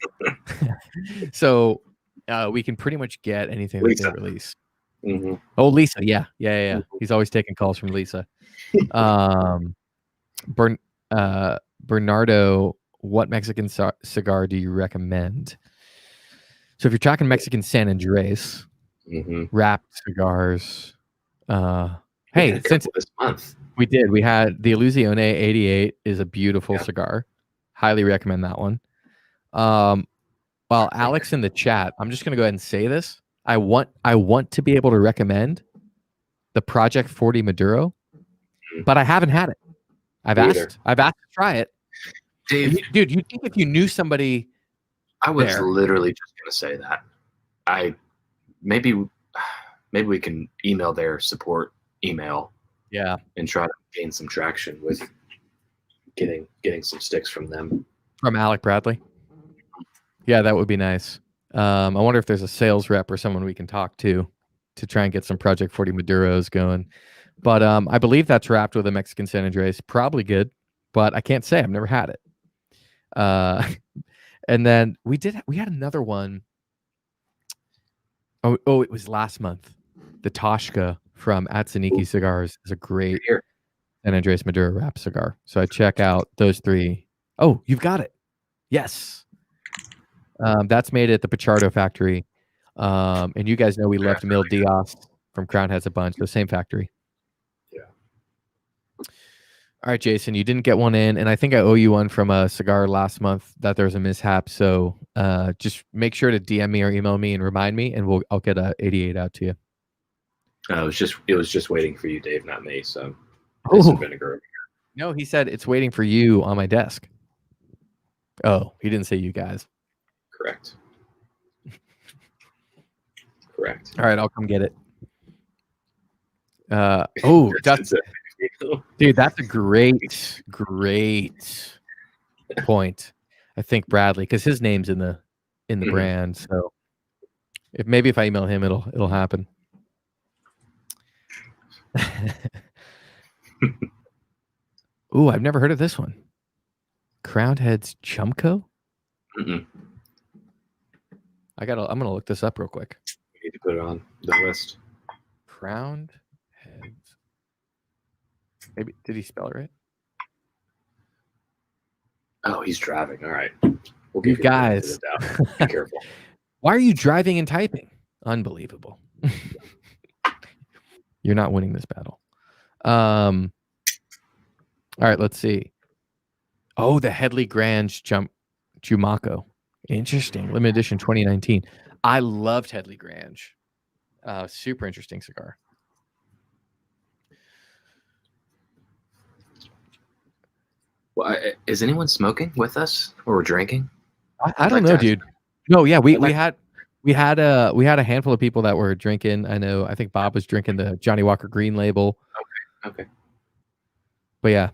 So we can pretty much get anything that they release. Mm-hmm. Oh, Lisa. Yeah. Mm-hmm. He's always taking calls from Lisa. Bernardo, what Mexican cigar do you recommend? So if you're talking Mexican San Andres, wrapped cigars, hey, since this month we had the Illusione 88 is a beautiful cigar. Highly recommend that one. While Alex in the chat, I'm just going to go ahead and say this. I want to be able to recommend the Project 40 Maduro, but I haven't had it. I've asked to try it. Dave, dude, you think if you knew somebody? I was literally just going to say that. Maybe we can email their support email. Yeah. And try to gain some traction with getting some sticks from them. From Alec Bradley. Yeah, that would be nice. I wonder if there's a sales rep or someone we can talk to try and get some Project 40 Maduros going. But I believe that's wrapped with a Mexican San Andres. Probably good, but I can't say. I've never had it. And then we had another one. Oh, it was last month. The Toshka from Atsuniki Cigars is a great San Andres Maduro wrap cigar. So I check out those 3. Oh, you've got it. Yes. That's made at the Pichardo factory. And you guys know we left Mil Diaz from Crown Heads a bunch. The same factory. Yeah. All right, Jason, you didn't get one in, and I think I owe you one from a cigar last month that there was a mishap. So just make sure to DM me or email me and remind me, and I'll get a 88 out to you. It was just waiting for you, Dave, not me. So vinegar. No, he said it's waiting for you on my desk. Oh, he didn't say you guys. Correct. All right, I'll come get it. Dude, that's a great point. I think Bradley, because his name's in the brand. So if I email him, it'll happen. Ooh, I've never heard of this one. Crowned Heads Chumco. Mm-mm. I'm gonna look this up real quick. We need to put it on the list. Crowned Heads. Maybe did he spell it right? Oh, he's driving. All right. We'll You guys, be careful. Why are you driving and typing? Unbelievable. You're not winning this battle. All right, let's see. Oh, the Headley Grange Jumaco. Interesting. Limited edition 2019. I loved Headley Grange. Super interesting cigar. Well, is anyone smoking with us or drinking? I don't know, dude. No, yeah, we had a handful of people that were drinking. I think Bob was drinking the Johnny Walker Green label. Okay. But yeah.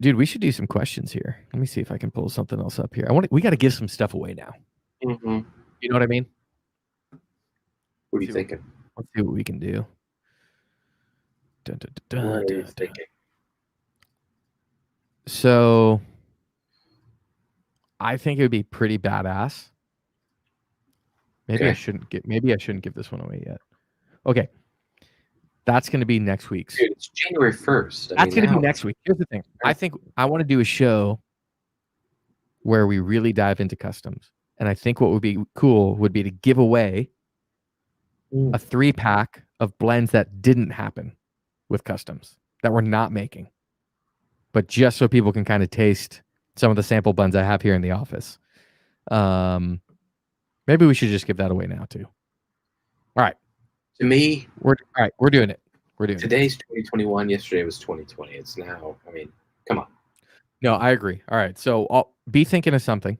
Dude, we should do some questions here. Let me see if I can pull something else up here. We got to give some stuff away now. Mm-hmm. You know what I mean? What are you thinking? Let's see what we can do. What are you thinking? So, I think it would be pretty badass. Maybe I shouldn't give this one away yet. Okay. That's going to be next week's. Dude, it's January 1st. That's going to be next week. Here's the thing. I think I want to do a show where we really dive into customs. And I think what would be cool would be to give away a 3-pack of blends that didn't happen with customs, that we're not making. But just so people can kind of taste some of the sample blends I have here in the office. Maybe we should just give that away now too. All right. To me, we're doing it. Today's 2021. Yesterday was 2020. It's now. Come on. No, I agree. All right. So I'll be thinking of something,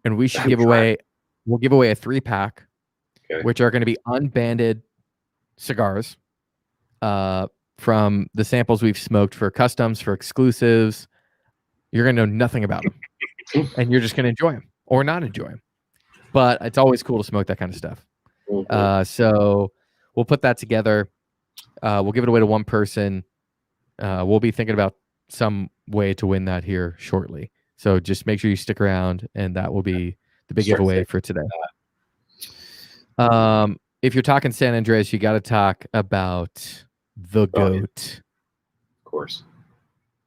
and we should give away. We'll give away a 3-pack, which are going to be unbanded cigars, from the samples we've smoked for customs, for exclusives. You're going to know nothing about them, and you're just going to enjoy them or not enjoy them. But it's always cool to smoke that kind of stuff. So we'll put that together. We'll give it away to one person. We'll be thinking about some way to win that here shortly. So just make sure you stick around, and that will be the big giveaway for today. If you're talking San Andres, you got to talk about the GOAT. Of course.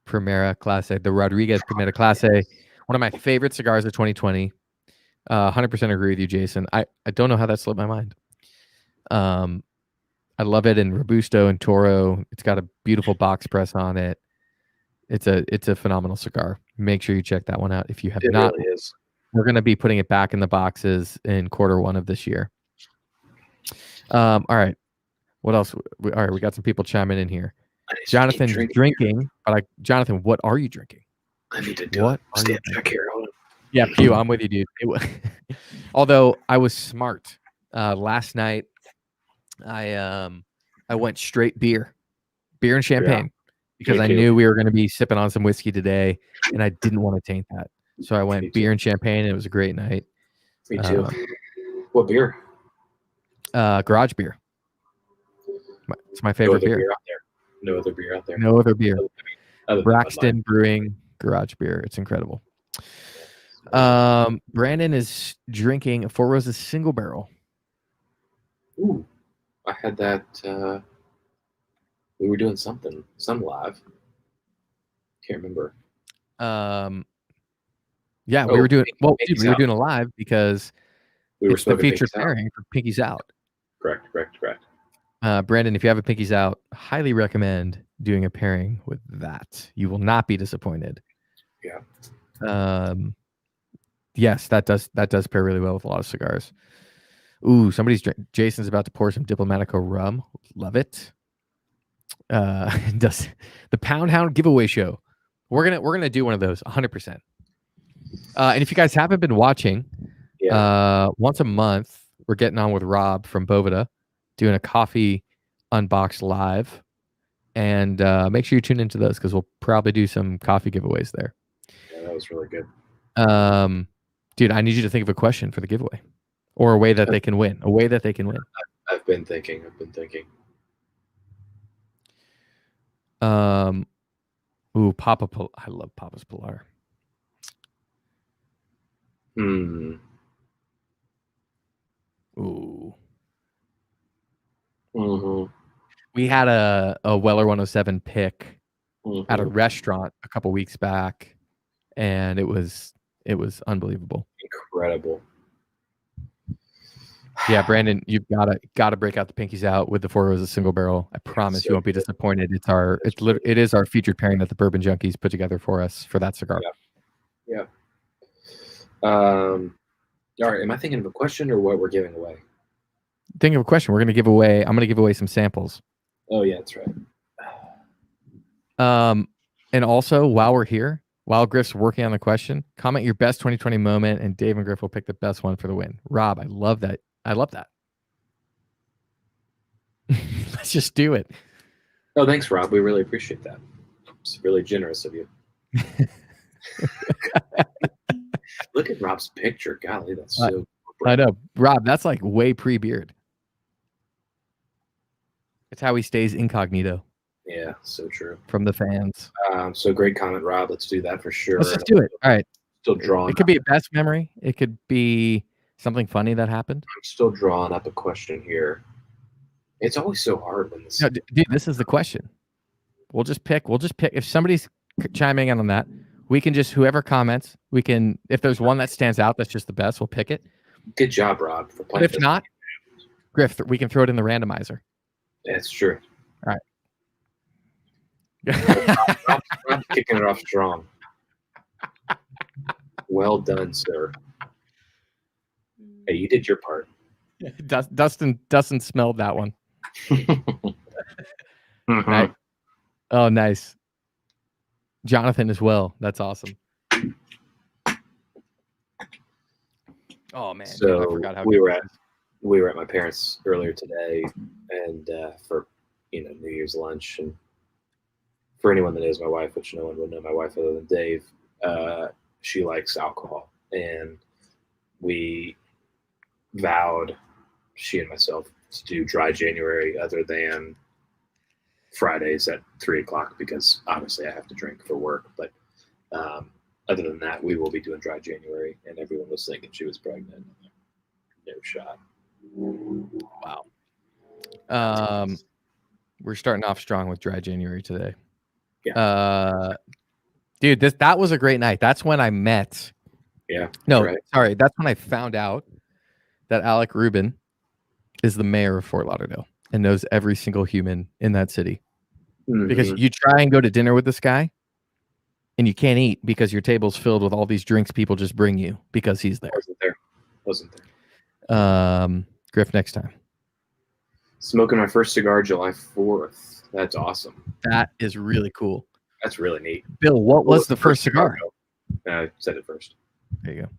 Primera Clase, the Rodriguez Primera Clase. One of my favorite cigars of 2020. 100% agree with you, Jason. I don't know how that slipped my mind. I love it in Robusto and Toro. It's got a beautiful box press on it. It's a phenomenal cigar. Make sure you check that one out if you have not. Really is. We're going to be putting it back in the boxes in Q1 of this year. All right. What else? All right, we got some people chiming in here. Jonathan's drinking. But Jonathan, what are you drinking? I need to do a stamp check here. Hold on. Yeah, Pew, I'm with you, dude. Although I was smart. Last night, I went straight beer and champagne because I knew we were going to be sipping on some whiskey today, and I didn't want to taint that. So I went beer and champagne, and it was a great night. Me too. What beer? Garage beer. It's my favorite beer. No other beer out there. No other beer. Braxton Brewing Garage beer. It's incredible. Brandon is drinking a Four Roses single barrel. Ooh, I had that. We were doing some live. Can't remember. Yeah, we were doing we were doing a live because it's the featured pairing for Pinkies Out. Correct. Brandon, if you have a Pinkies Out, highly recommend doing a pairing with that. You will not be disappointed. Yeah. Yes, that does pair really well with a lot of cigars. Ooh, Jason's about to pour some Diplomatico rum. Love it. Does the Pound Hound giveaway show? We're gonna do one of those 100%. And if you guys haven't been watching, once a month we're getting on with Rob from Boveda, doing a coffee unbox live. And make sure you tune into those because we'll probably do some coffee giveaways there. Yeah, that was really good. Dude, I need you to think of a question for the giveaway, or a way that they can win. A way that they can win. I've been thinking. Ooh, I love Papa's Pilar. Hmm. Ooh. Mm-hmm. We had a Weller 107 pick at a Mm-hmm. restaurant a couple weeks back, and it was unbelievable. Incredible. Yeah, Brandon, you've gotta break out the pinkies out with the Four Roses single barrel. I promise so you won't be good. disappointed. It is our featured pairing that the Bourbon Junkies put together for us for that cigar. Yeah. All right. Am I thinking of a question or what we're giving away? Think of a question. I'm gonna give away some samples. Oh yeah, that's right. And also while we're here, while Griff's working on the question, comment your best 2020 moment, and Dave and Griff will pick the best one for the win. Rob, I love that. Let's just do it. Oh, thanks, Rob. We really appreciate that. It's really generous of you. Look at Rob's picture. Golly, that's so. I know, Rob. That's like way pre-beard. It's how he stays incognito. Yeah, so true. From the fans. So great comment, Rob. Let's do that for sure. Let's just do it. All right. Still drawing. It could be a best memory. It could be something funny that happened. I'm still drawing up a question here. It's always so hard when this. No, dude, this is the question. We'll just pick. If somebody's chiming in on that, we can just, whoever comments, we can, if there's one that stands out that's just the best, we'll pick it. Good job, Rob. For playing. But if not, Griff, we can throw it in the randomizer. That's true. All right. Rob's kicking it off strong. Well done, sir. Hey, you did your part. Dustin smelled that one. Mm-hmm. Nice. Oh, nice. Jonathan as well. That's awesome. Oh man. So I forgot how we were at my parents' earlier today, and for New Year's lunch. And for anyone that knows my wife, which no one would know my wife other than Dave, she likes alcohol, and we vowed, she and myself, to do dry January other than Fridays at 3:00 because obviously I have to drink for work. But other than that, we will be doing dry January, and everyone was thinking she was pregnant. No shot. Wow. We're starting off strong with dry January today. Yeah. Dude, that was a great night. That's when I met. Yeah. No, right. Sorry. That's when I found out that Alec Rubin is the mayor of Fort Lauderdale and knows every single human in that city. Mm-hmm. Because you try and go to dinner with this guy and you can't eat because your table's filled with all these drinks people just bring you because he's there. Wasn't there. Griff, next time. Smoking my first cigar July 4th. That's awesome. That is really cool. That's really neat. Bill, what was the first cigar? I said it first. There you go.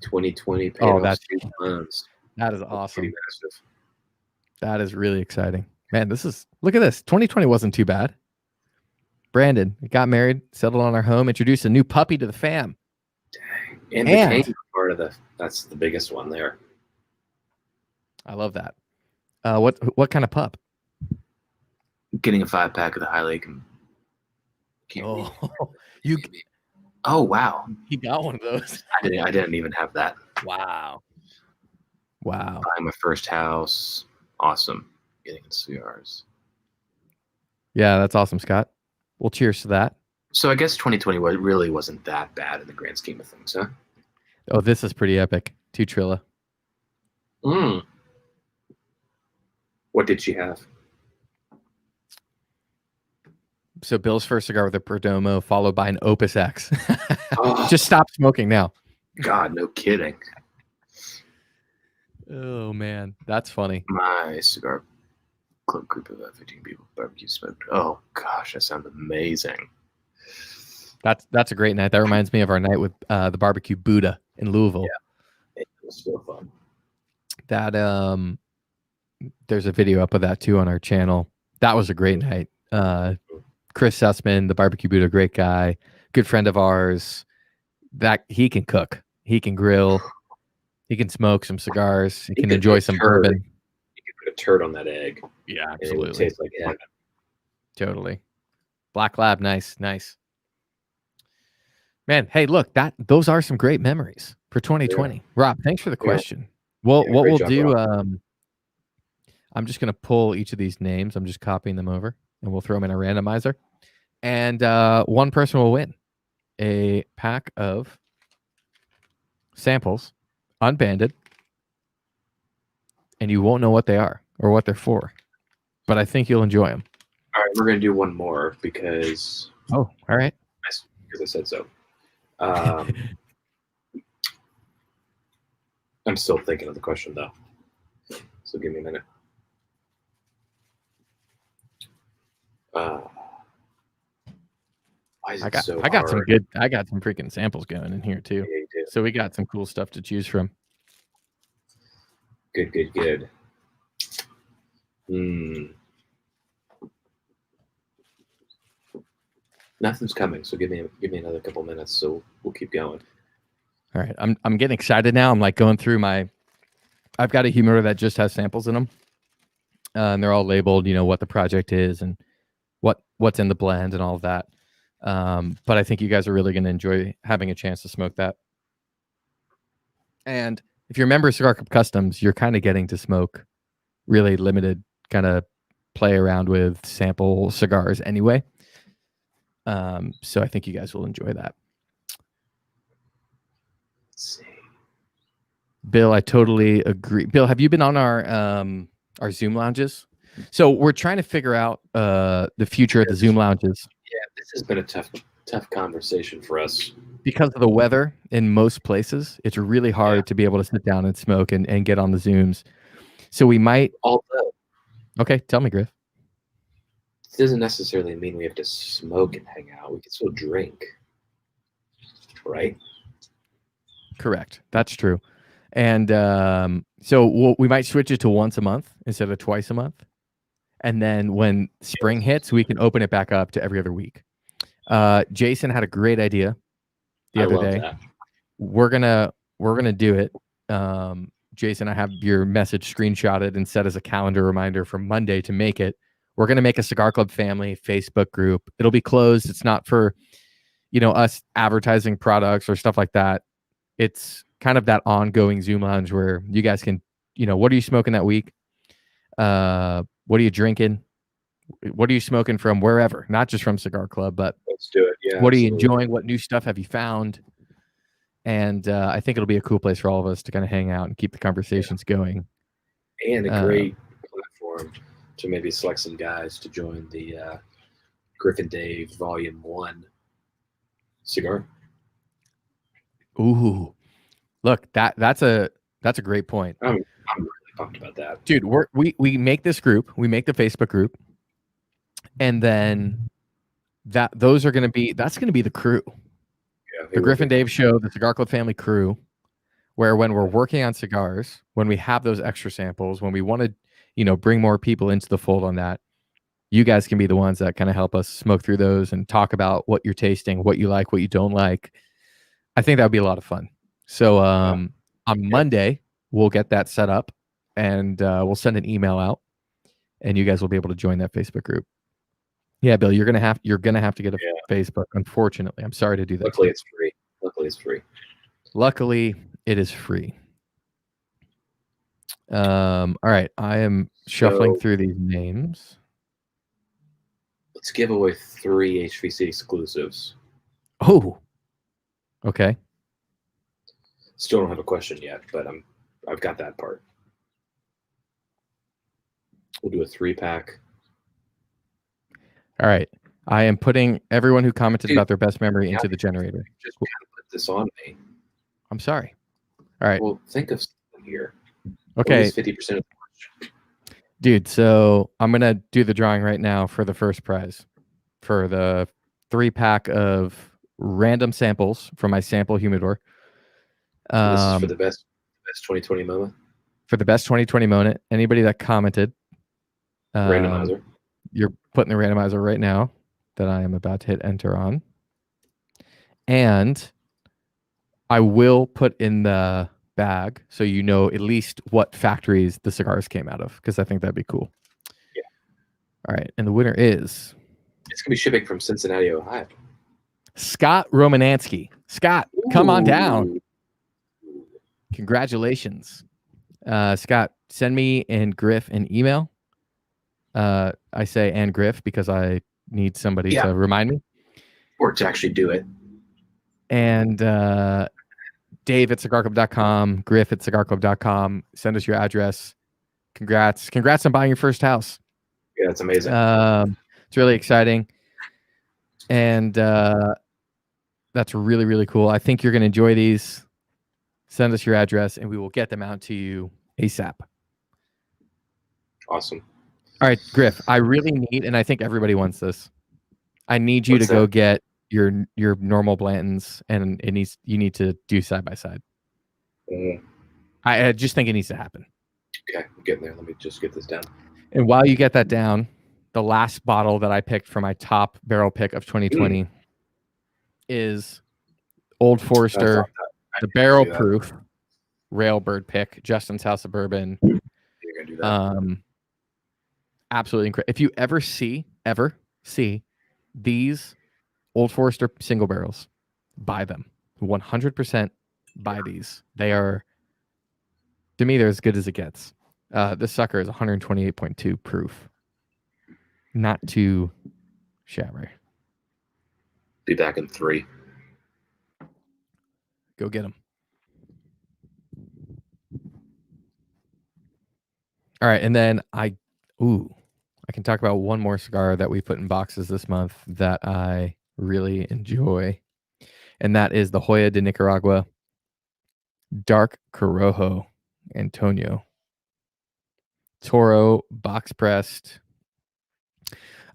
2020. That is awesome. Massive. That is really exciting. Man, look at this. 2020 wasn't too bad. Brandon, we got married, settled on our home, introduced a new puppy to the fam. Dang. And became part of that's the biggest one there. I love that. What kind of pup? Getting a 5-pack of the High Lake. Oh wow! He got one of those. I didn't even have that. Wow. Buying my first house. Awesome. Getting cigars. Yeah, that's awesome, Scott. Well, cheers to that. So I guess 2020 really wasn't that bad in the grand scheme of things, huh? Oh, this is pretty epic. 2 Trilla. What did she have? So Bill's first cigar with a Perdomo, followed by an Opus X. Just stop smoking now. God, no kidding. Oh man, that's funny. My cigar club group of 15 people barbecue smoked. Oh gosh, that sounds amazing. That's a great night. That reminds me of our night with the barbecue Buddha in Louisville. Yeah, it was so fun. That there's a video up of that too on our channel. That was a great night. Chris Sussman, the barbecue Buddha, great guy, good friend of ours. That he can cook, he can grill, he can smoke some cigars, he can enjoy some bourbon. You can put a turd on that egg. Yeah, And it absolutely. would taste like heaven. Totally. Black Lab, nice. Man, hey, look, those are some great memories for 2020. Yeah. Rob, thanks for the question. Well, what we'll do, I'm just going to pull each of these names. I'm just copying them over, and we'll throw them in a randomizer. And one person will win a pack of samples, unbanded, and you won't know what they are or what they're for. But I think you'll enjoy them. All right, we're going to do one more because... Oh, all right. Because I said so. I'm still thinking of the question, though. So give me a minute. I got some freaking samples going in here too. Yeah, so we got some cool stuff to choose from. Good. Nothing's coming, so give me another couple minutes, so we'll keep going. All right, I'm getting excited now. I'm like going through I've got a humidor that just has samples in them, and they're all labeled, what the project is and what's in the blend and all of that. But I think you guys are really going to enjoy having a chance to smoke that. And if you're a member of Cigar Cup Customs, you're kind of getting to smoke really limited, kind of play around with sample cigars anyway. So I think you guys will enjoy that. Let's see. Bill, I totally agree. Bill, have you been on our Zoom lounges? So we're trying to figure out the future of the Zoom lounges. Yeah, this has been a tough conversation for us. Because of the weather in most places, it's really hard to be able to sit down and smoke and get on the Zooms. So we might... Although... Okay, tell me, Griff. It doesn't necessarily mean we have to smoke and hang out. We can still drink. Right? Correct. That's true. And so we might switch it to once a month instead of twice a month. And then when spring hits, we can open it back up to every other week. Jason had a great idea the other day. That. We're gonna do it. Jason, I have your message screenshotted and set as a calendar reminder for Monday to make it. We're gonna make a Cigar Club family Facebook group. It'll be closed. It's not for us advertising products or stuff like that. It's kind of that ongoing Zoom lounge where you guys can, what are you smoking that week? What are you drinking? What are you smoking from wherever? Not just from Cigar Club, but let's do it. Yeah. What are you enjoying? What new stuff have you found? And I think it'll be a cool place for all of us to kind of hang out and keep the conversations going. And a great platform to maybe select some guys to join the Griff and Dave Volume 1 cigar. Ooh, look, that's a great point. I'm really pumped about that, dude. We make this group, we make the Facebook group, and then that's going to be the crew, the Griff and Dave show, the Cigar Club family crew. Where when we're working on cigars, when we have those extra samples, when we want to, bring more people into the fold on that, you guys can be the ones that kind of help us smoke through those and talk about what you're tasting, what you like, what you don't like. I think that would be a lot of fun. So on Monday, we'll get that set up and we'll send an email out and you guys will be able to join that Facebook group. Yeah, Bill, you're gonna have to get a Facebook, unfortunately. I'm sorry to do that. Luckily, it's free. Luckily, it is free. All right. I am shuffling through these names. Let's give away 3 HVC exclusives. Oh. Okay. Still don't have a question yet, but I've got that part. We'll do a 3-pack. All right. I am putting everyone who commented about their best memory into the generator. Just kind of put this on me. I'm sorry. All right. Well, think of something here. Okay. 50% of the question. Dude, so I'm going to do the drawing right now for the first prize for the 3-pack of random samples from my sample humidor. This is for the best 2020 moment. For the best 2020 moment. Anybody that commented. Randomizer. you're putting the randomizer right now that I am about to hit enter on. And I will put in the bag so you know at least what factories the cigars came out of, because I think that'd be cool. Yeah. All right. And the winner is... It's going to be shipping from Cincinnati, Ohio. Scott Romanansky. Scott, come on down. Congratulations. Scott, send me and Griff an email. I say and Griff because I need somebody to remind me. Or to actually do it. And Dave at cigarclub.com, Griff at cigarclub.com. Send us your address. Congrats on buying your first house. Yeah, that's amazing. It's really exciting. And that's really, really cool. I think you're going to enjoy these. Send us your address and we will get them out to you ASAP. Awesome. All right, Griff, I really need, and I think everybody wants this. I need you to go get your normal Blantons, and you need to do side by side. I just think it needs to happen. Okay, I'm getting there. Let me just get this down. And while you get that down, the last bottle that I picked for my top barrel pick of 2020 is Old Forester, the barrel proof Railbird pick, Justin's House of Bourbon. You're gonna do that. Absolutely incredible. If you ever see these Old Forester single barrels, buy them. 100% buy these. They are, to me, they're as good as it gets. This sucker is 128.2 proof. Not too shabby. Be back in 3. Go get them. All right, and then I can talk about one more cigar that we put in boxes this month that I really enjoy, and that is the Joya de Nicaragua Dark Corojo Antonio Toro box pressed.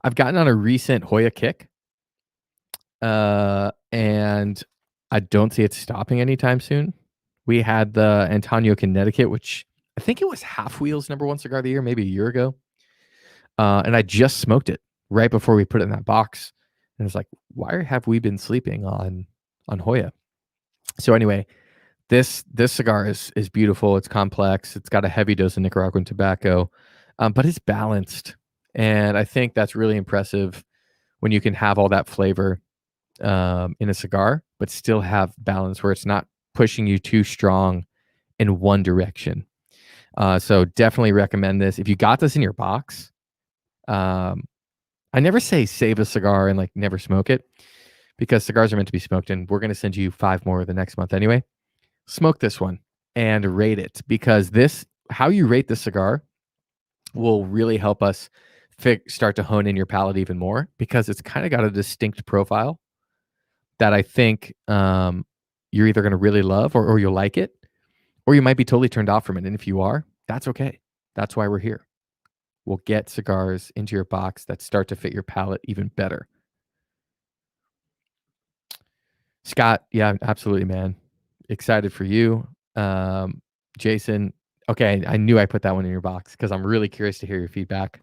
I've gotten on a recent Joya kick, and I don't see it stopping anytime soon. We had the Antonio Connecticut, which I think it was Half Wheel's #1 cigar of the year, maybe a year ago. And I just smoked it right before we put it in that box. And it's like, why have we been sleeping on Joya? So anyway, this cigar is beautiful. It's complex. It's got a heavy dose of Nicaraguan tobacco, but it's balanced. And I think that's really impressive when you can have all that flavor in a cigar, but still have balance where it's not pushing you too strong in one direction. So definitely recommend this. If you got this in your box, I never say save a cigar and like never smoke it, because cigars are meant to be smoked, and we're going to send you 5 more the next month anyway. Smoke this one and rate it, because how you rate this cigar will really help us start to hone in your palate even more, because it's kind of got a distinct profile that I think you're either going to really love or you'll like it, or you might be totally turned off from it. And if you are, that's okay. That's why we're here. We'll get cigars into your box that start to fit your palate even better. Scott, yeah, absolutely, man. Excited for you. Jason, okay, I knew I put that one in your box because I'm really curious to hear your feedback.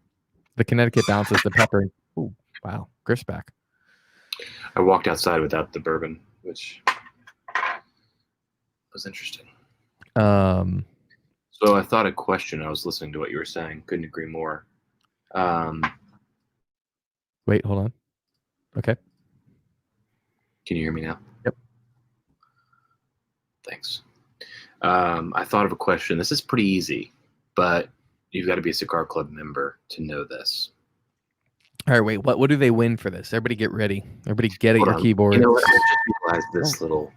The Connecticut bounces, the pepper. Ooh, wow, Griff's back. I walked outside without the bourbon, which was interesting. So I thought a question. I was listening to what you were saying. Couldn't agree more. Wait, hold on. Okay. Can you hear me now? Yep. Thanks. I thought of a question. This is pretty easy, but you've got to be a Cigar Club member to know this. All right, wait. What do they win for this? Everybody get ready. Everybody get at your keyboard. You know what? I just utilized this little...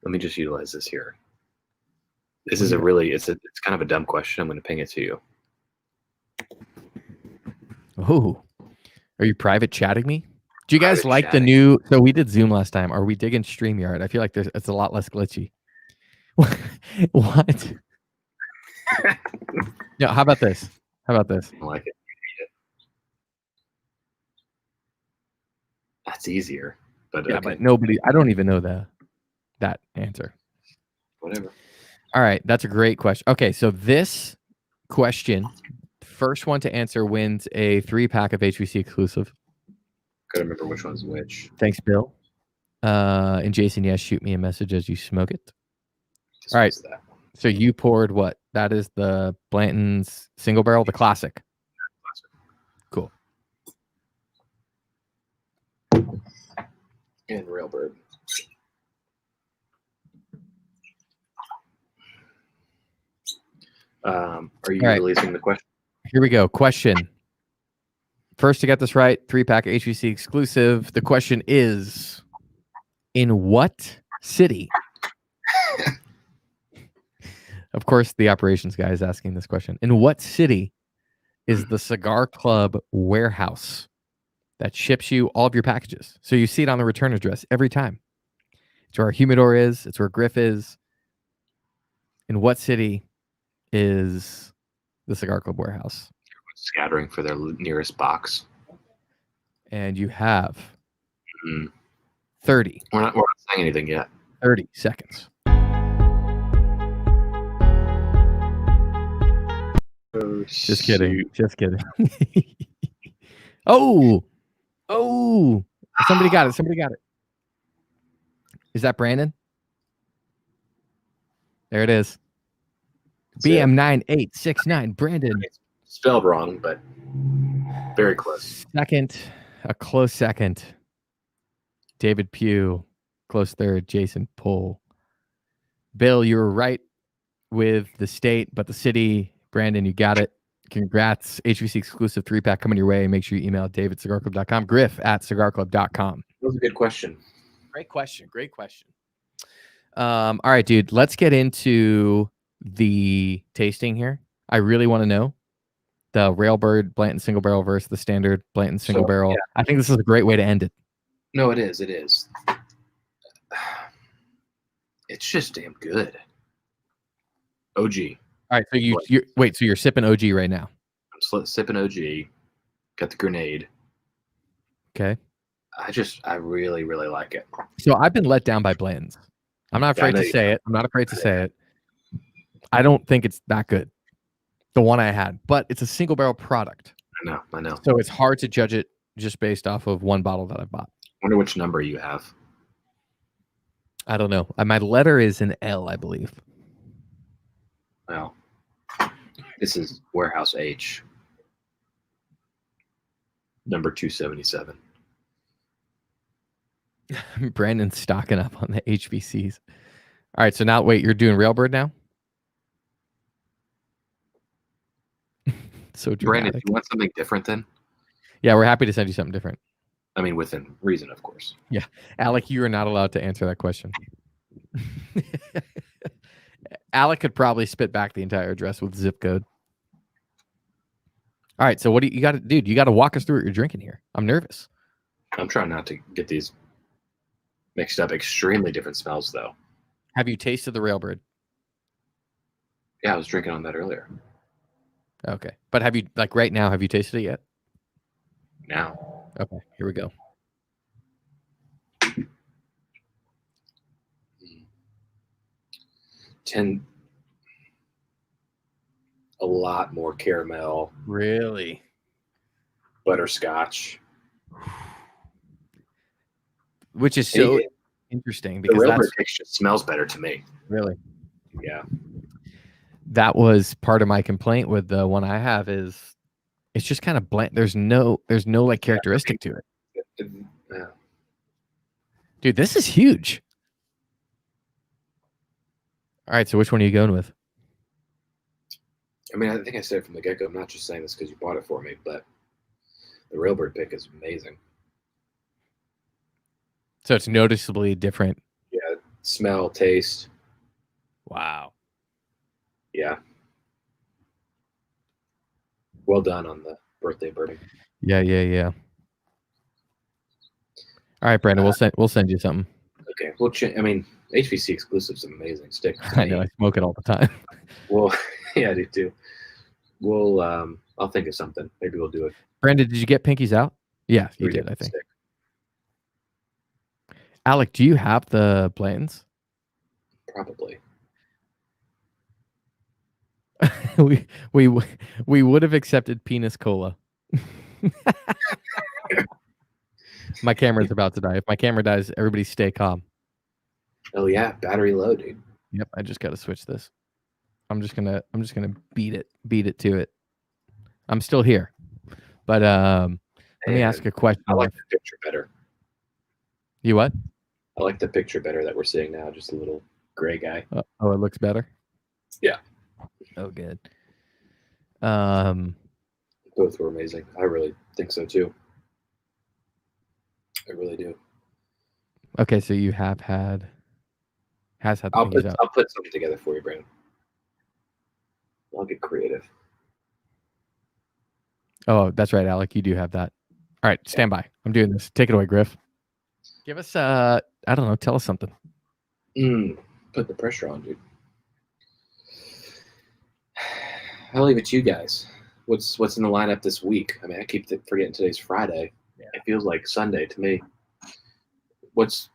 let me just utilize this here. This is it's kind of a dumb question. I'm going to ping it to you. Oh, are you private chatting me? Do you guys like the new? So we did Zoom last time. Are we digging StreamYard? I feel like it's a lot less glitchy. What? Yeah. How about this? I like it. That's easier. But yeah, but nobody. I don't even know that answer. Whatever. All right, that's a great question. Okay, so this Question. First one to answer wins a 3-pack of HVC exclusive. Gotta remember which one's which. Thanks, Bill. And Jason, yes, shoot me a message as you smoke it. All right. That one. So you poured what? That is the Blanton's single barrel, the classic. Cool. And Railbird. Are you releasing the question? Here we go. Question. First to get this right, 3-pack HVC exclusive. The question is, in what city? Of course, the operations guy is asking this question. In what city is the Cigar Club warehouse that ships you all of your packages? So you see it on the return address every time. It's where our humidor is. It's where Griff is. In what city is the Cigar Club warehouse? Scattering for their nearest box. And you have 30. We're not saying anything yet. 30 seconds. Just kidding. Just kidding. Oh, somebody got it. Somebody got it. Is that Brandon? There it is. BM9869. Brandon. Spelled wrong, but very close. Second, a close second. David Pugh, close third. Jason Pohl. Bill, you were right with the state, but the city, Brandon, you got it. Congrats. HVC exclusive 3-pack coming your way. Make sure you email David@cigarclub.com, Griff@cigarclub.com. That was a good question. Great question. Great question. All right, dude. Let's get into the tasting here. I really want to know the Railbird Blanton single barrel versus the standard Blanton single barrel. Yeah. I think this is a great way to end it. No, it is. It is. It's just damn good. OG. All right, so you're sipping OG right now. I'm sipping OG. Got the grenade. Okay. I really, really like it. So I've been let down by Blanton's. I'm not afraid to say it. I'm not afraid to say it. I don't think it's that good. The one I had, but it's a single barrel product. I know. So it's hard to judge it just based off of one bottle that I bought. Wonder which number you have. I don't know. My letter is an L, I believe. Well, this is Warehouse H. Number 277. Brandon's stocking up on the HVCs. All right, so now wait, you're doing Railbird now? So dramatic. Brandon, do you want something different then? Yeah, we're happy to send you something different. I mean, within reason, of course. Yeah. Alec, you are not allowed to answer that question. Alec could probably spit back the entire address with zip code. All right, so what do you got to do? You got to walk us through what you're drinking here. I'm nervous. I'm trying not to get these mixed up. Extremely different smells, though. Have you tasted the Railbird? Yeah, I was drinking on that earlier. Okay. But have you, like right now, have you tasted it yet? Now. Okay, here we go. A lot more caramel. Really? Butterscotch. Which is so interesting because the Railbird just smells better to me. Really? Yeah. That was part of my complaint with the one I have is it's just kind of bland. There's no like characteristic to it. Yeah. Dude, this is huge. All right, so which one are you going with? I mean, I think I said from the get-go, I'm not just saying this because you bought it for me, but the Railbird pick is amazing. So it's noticeably different. Yeah, smell, taste. Wow. Yeah. Well done on the birthday bourbon. Yeah. All right, Brandon, we'll send you something. Okay. Well, I mean, HVC exclusive's amazing. Stick. I know. I smoke it all the time. Well, yeah, I do too. We'll. I'll think of something. Maybe we'll do it. Brandon, did you get pinkies out? Yeah, you did. I think. Stick. Alec, do you have the Blantons? Probably. we would have accepted penis cola. My camera's about to die. If my camera dies, everybody stay calm. Oh yeah, battery low, dude. Yep, I just got to switch this. I'm just gonna beat it to it. I'm still here, but let me ask a question. I like the picture better. You what? I like the picture better that we're seeing now. Just a little gray guy. Oh, it looks better. Yeah. Oh, good. Both were amazing. I really think so too. I really do. Okay, so you has had. I'll put something together for you, Brandon. I'll get creative. Oh, that's right, Alec. You do have that. All right, stand by. I'm doing this. Take it away, Griff. Give us I don't know. Tell us something. Put the pressure on, dude. I'll leave it to you guys. What's in the lineup this week? I mean, I keep forgetting today's Friday. Yeah. It feels like Sunday to me. What's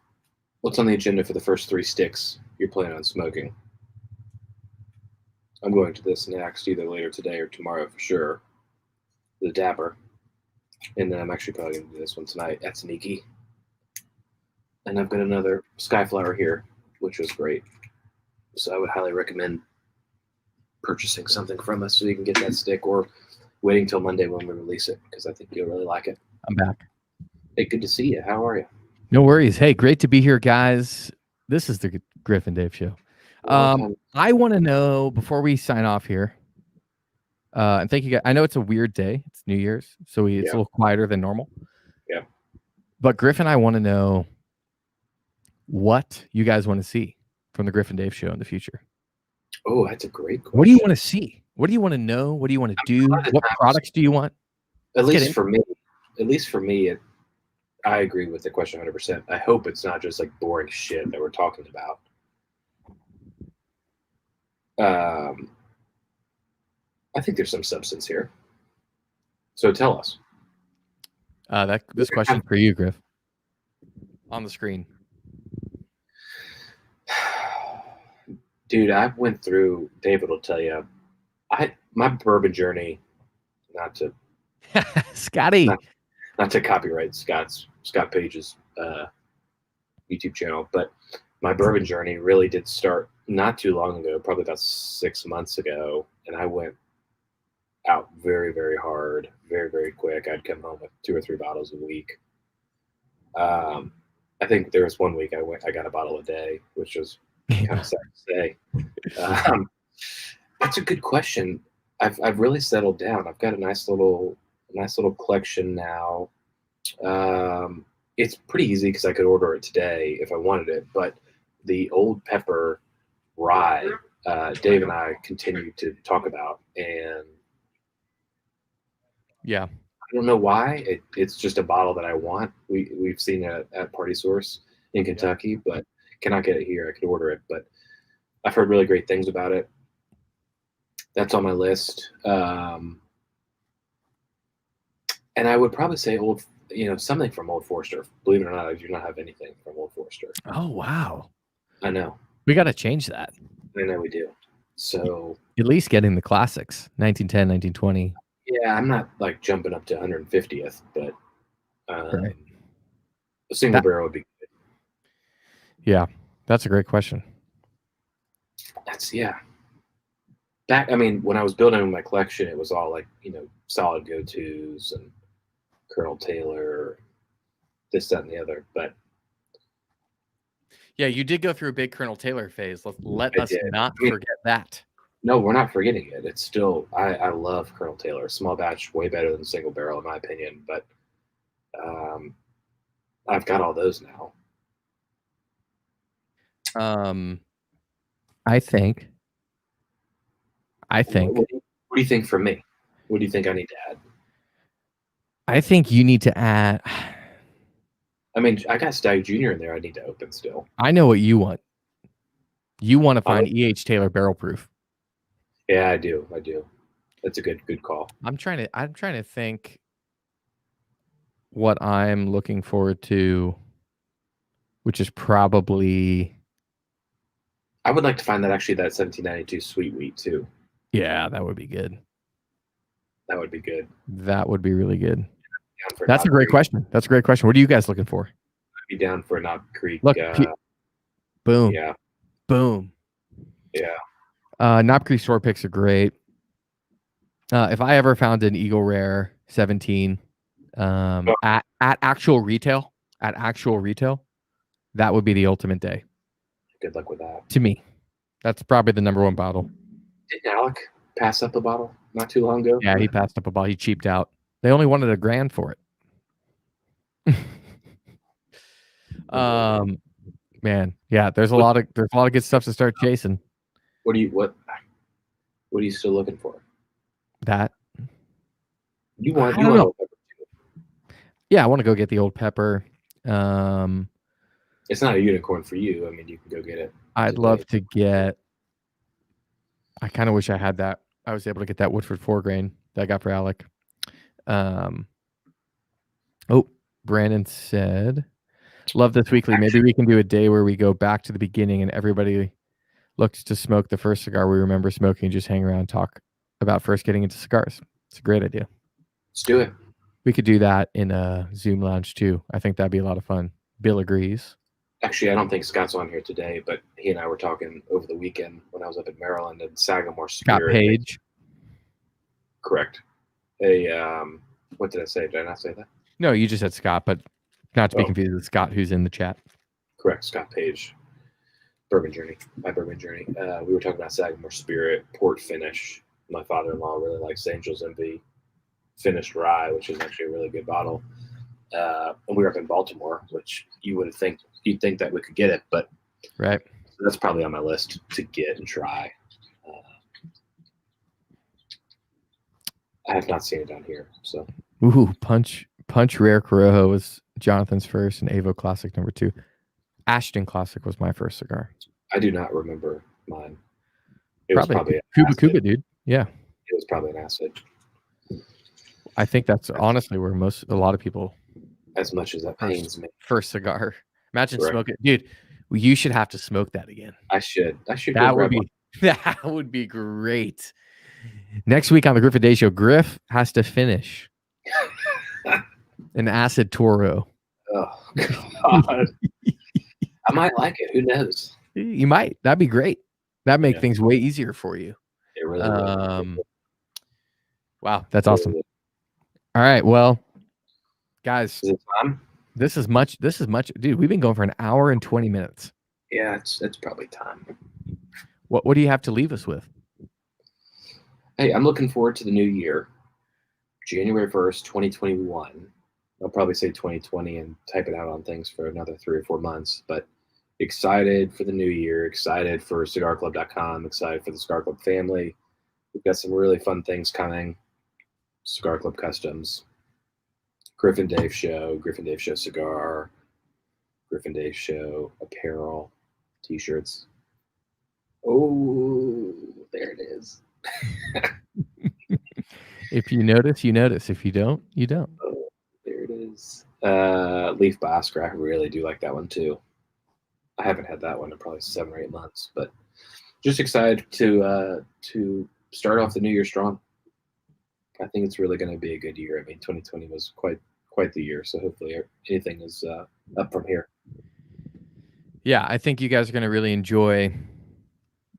on the agenda for the first 3 sticks you're planning on smoking? I'm going to this next, either later today or tomorrow for sure. The Dapper. And then I'm actually probably going to do this one tonight. That's sneaky. And I've got another Skyflower here, which was great. So I would highly recommend purchasing something from us so you can get that stick, or waiting till Monday when we release it, because I think you'll really like it. I'm back. Hey, good to see you. How are you? No worries. Hey, great to be here, guys. This is the Griff and Dave show. I want to know, before we sign off here, and thank you guys. I know it's a weird day. It's New Year's, so it's a little quieter than normal. Yeah. But Griff and I want to know what you guys want to see from the Griff and Dave show in the future. Oh, that's a great question. What do you want to see? What do you want to know? What do you want to do? What products do you want? At least for me, I agree with the question 100%. I hope it's not just like boring shit that we're talking about. I think there's some substance here. So tell us. This question for you, Griff. On the screen. Dude, I went through, David will tell you, my bourbon journey, not to Scotty. Not to copyright Scott Page's YouTube channel, but my bourbon journey really did start not too long ago, probably about 6 months ago, and I went out very, very hard, very, very quick. I'd come home with 2 or 3 bottles a week. I think there was one week I got a bottle a day, which was kind of sad to say. That's a good question. I've really settled down. I've got a nice little collection now. It's pretty easy because I could order it today if I wanted it. But the Old Pepper Rye, Dave and I continue to talk about, and yeah, I don't know why. It's just a bottle that I want. We've seen it at Party Source in Kentucky, but cannot get it here. I could order it, but I've heard really great things about it. That's on my list. And I would probably say something from Old Forester. Believe it or not, I do not have anything from Old Forester. Oh, wow. I know. We got to change that. I know we do. So at least getting the classics, 1910, 1920. Yeah, I'm not like jumping up to 150th, but right. A single barrel would be good. Yeah, that's a great question. When I was building my collection, it was all like, solid go-tos and Colonel Taylor, this, that, and the other. But yeah, you did go through a big Colonel Taylor phase. Let us not forget that. No, we're not forgetting it. It's still, I love Colonel Taylor. Small batch, way better than single barrel, in my opinion. But I've got all those now. I think. What do you think for me? What do you think I need to add? I think you need to add. I mean, I got Stag Jr. in there. I need to open still. I know what you want. You want to find E.H. Taylor barrel proof. Yeah, I do. That's a good call. I'm trying to think what I'm looking forward to, which is probably. I would like to find that 1792 sweet wheat too. Yeah, that would be good. That would be good. That would be really good. For That's a great question. That's a great question. What are you guys looking for? I'd be down for a Knob Creek. Look, boom. Yeah. Boom. Yeah. Knob Creek store picks are great. If I ever found an Eagle Rare 17 at actual retail, that would be the ultimate day. Good luck with that. To me, that's probably the number one bottle. Didn't Alec pass up a bottle not too long ago? Yeah, he passed up a bottle. He cheaped out. They only wanted $1,000 for it. Man, yeah, there's a lot of good stuff to start chasing. What are you still looking for? That you want old pepper too. Yeah, I want to go get the old pepper. It's not a unicorn for you. I mean, you can go get it. I'd love to get. I kind of wish I had that. I was able to get that Woodford 4-grain that I got for Alec. Brandon said, "Love this weekly. Maybe we can do a day where we go back to the beginning and everybody looks to smoke the first cigar we remember smoking and just hang around and talk about first getting into cigars." It's a great idea. Let's do it. We could do that in a Zoom lounge too. I think that'd be a lot of fun. Bill agrees. Actually, I don't think Scott's on here today, but he and I were talking over the weekend when I was up in Maryland and Sagamore Spirit. Scott Page. Correct. What did I say? Did I not say that? No, you just said Scott, but not to be confused with Scott, who's in the chat. Correct, Scott Page. Bourbon Journey. My Bourbon Journey. We were talking about Sagamore Spirit, port finish. My father-in-law really likes Angel's Envy finished rye, which is actually a really good bottle. And we were up in Baltimore, which you'd think that we could get it, but right. So that's probably on my list to get and try. I have not seen it down here. So, Punch Rare Corojo was Jonathan's first, and Avo Classic number 2. Ashton Classic was my first cigar. I do not remember mine. It was probably Cuba, dude. Yeah, it was probably an acid. I think that's honestly where a lot of people. As much as that pains me. First cigar. Imagine smoking, dude. You should have to smoke that again. I should. That would be great. Next week on the Griff and Dave Show, Griff has to finish an acid Toro. Oh God! I might like it. Who knows? You might. That'd be great. That'd make things way easier for you. It really would. Wow, that's awesome. All right, well, guys, is it time? This is much, dude. We've been going for an hour and 20 minutes. Yeah, it's probably time. What do you have to leave us with? Hey, I'm looking forward to the new year, January 1st, 2021. I'll probably say 2020 and type it out on things for another 3 or 4 months, but excited for the new year, excited for cigarclub.com, excited for the Cigar Club family. We've got some really fun things coming. Cigar Club Customs, Griff and Dave Show, Griff and Dave Show Cigar, Griff and Dave Show Apparel, T-shirts. Oh, there it is. If you notice, you notice. If you don't, you don't. Oh, there it is. Leaf by Oscar. I really do like that one too. I haven't had that one in probably 7 or 8 months, but just excited to start off the new year strong. I think it's really going to be a good year. I mean, 2020 was quite the year, so hopefully anything is up from here. Yeah, I think you guys are going to really enjoy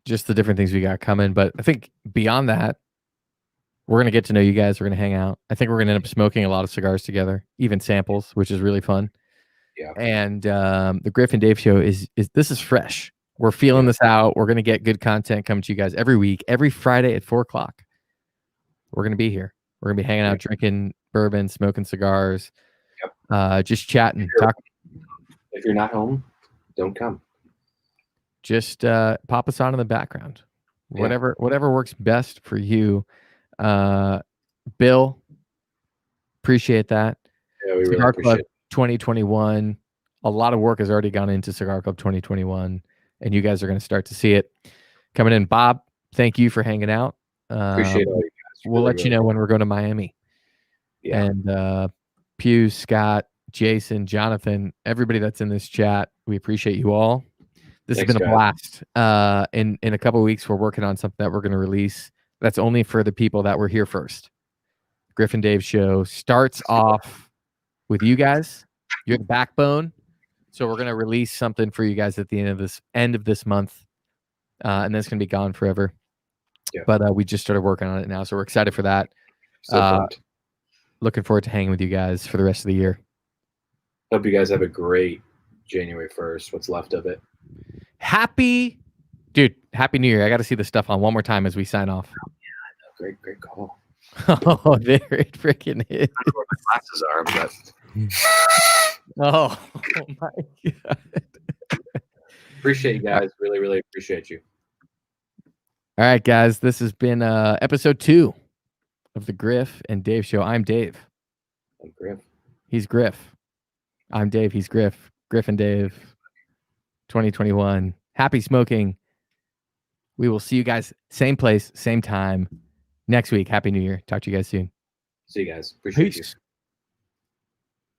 just the different things we got coming. But I think beyond that, we're going to get to know you guys. We're going to hang out. I think we're going to end up smoking a lot of cigars together, even samples, which is really fun. Yeah. And the Griff and Dave Show is fresh. We're feeling this out. We're going to get good content coming to you guys every week, every Friday at 4 o'clock. We're going to be here. We're going to be hanging out, drinking bourbon, smoking cigars, just chatting. If you're not home, don't come. Just pop us on in the background. Whatever works best for you. Bill, appreciate that. Yeah, we Cigar really Club 2021. A lot of work has already gone into Cigar Club 2021, and you guys are going to start to see it coming in. Bob, thank you for hanging out. Appreciate all you guys. We'll let you know when we're going to Miami. Yeah. And Pew, Scott, Jason, Jonathan, everybody that's in this chat, we appreciate you all. This has been a blast. In a couple of weeks, we're working on something that we're going to release That's only for the people that were here first. Griff and Dave show starts off with you guys. You're the backbone. So we're going to release something for you guys at the end of this month. And then it's going to be gone forever. Yeah. But we just started working on it now. So we're excited for that. Looking forward to hanging with you guys for the rest of the year. Hope you guys have a great January 1st. What's left of it. Happy New Year. I got to see the stuff on one more time as we sign off. Oh, yeah, I know. Great call. Oh, there it freaking is. I don't know where my glasses are, but oh my God. Appreciate you guys. Really, really appreciate you. All right, guys. This has been episode 2 of the Griff and Dave show. I'm Dave. I'm Griff. He's Griff. I'm Dave. He's Griff. Griff and Dave 2021. Happy smoking. We will see you guys same place, same time next week. Happy New Year. Talk to you guys soon. See you guys. Appreciate you.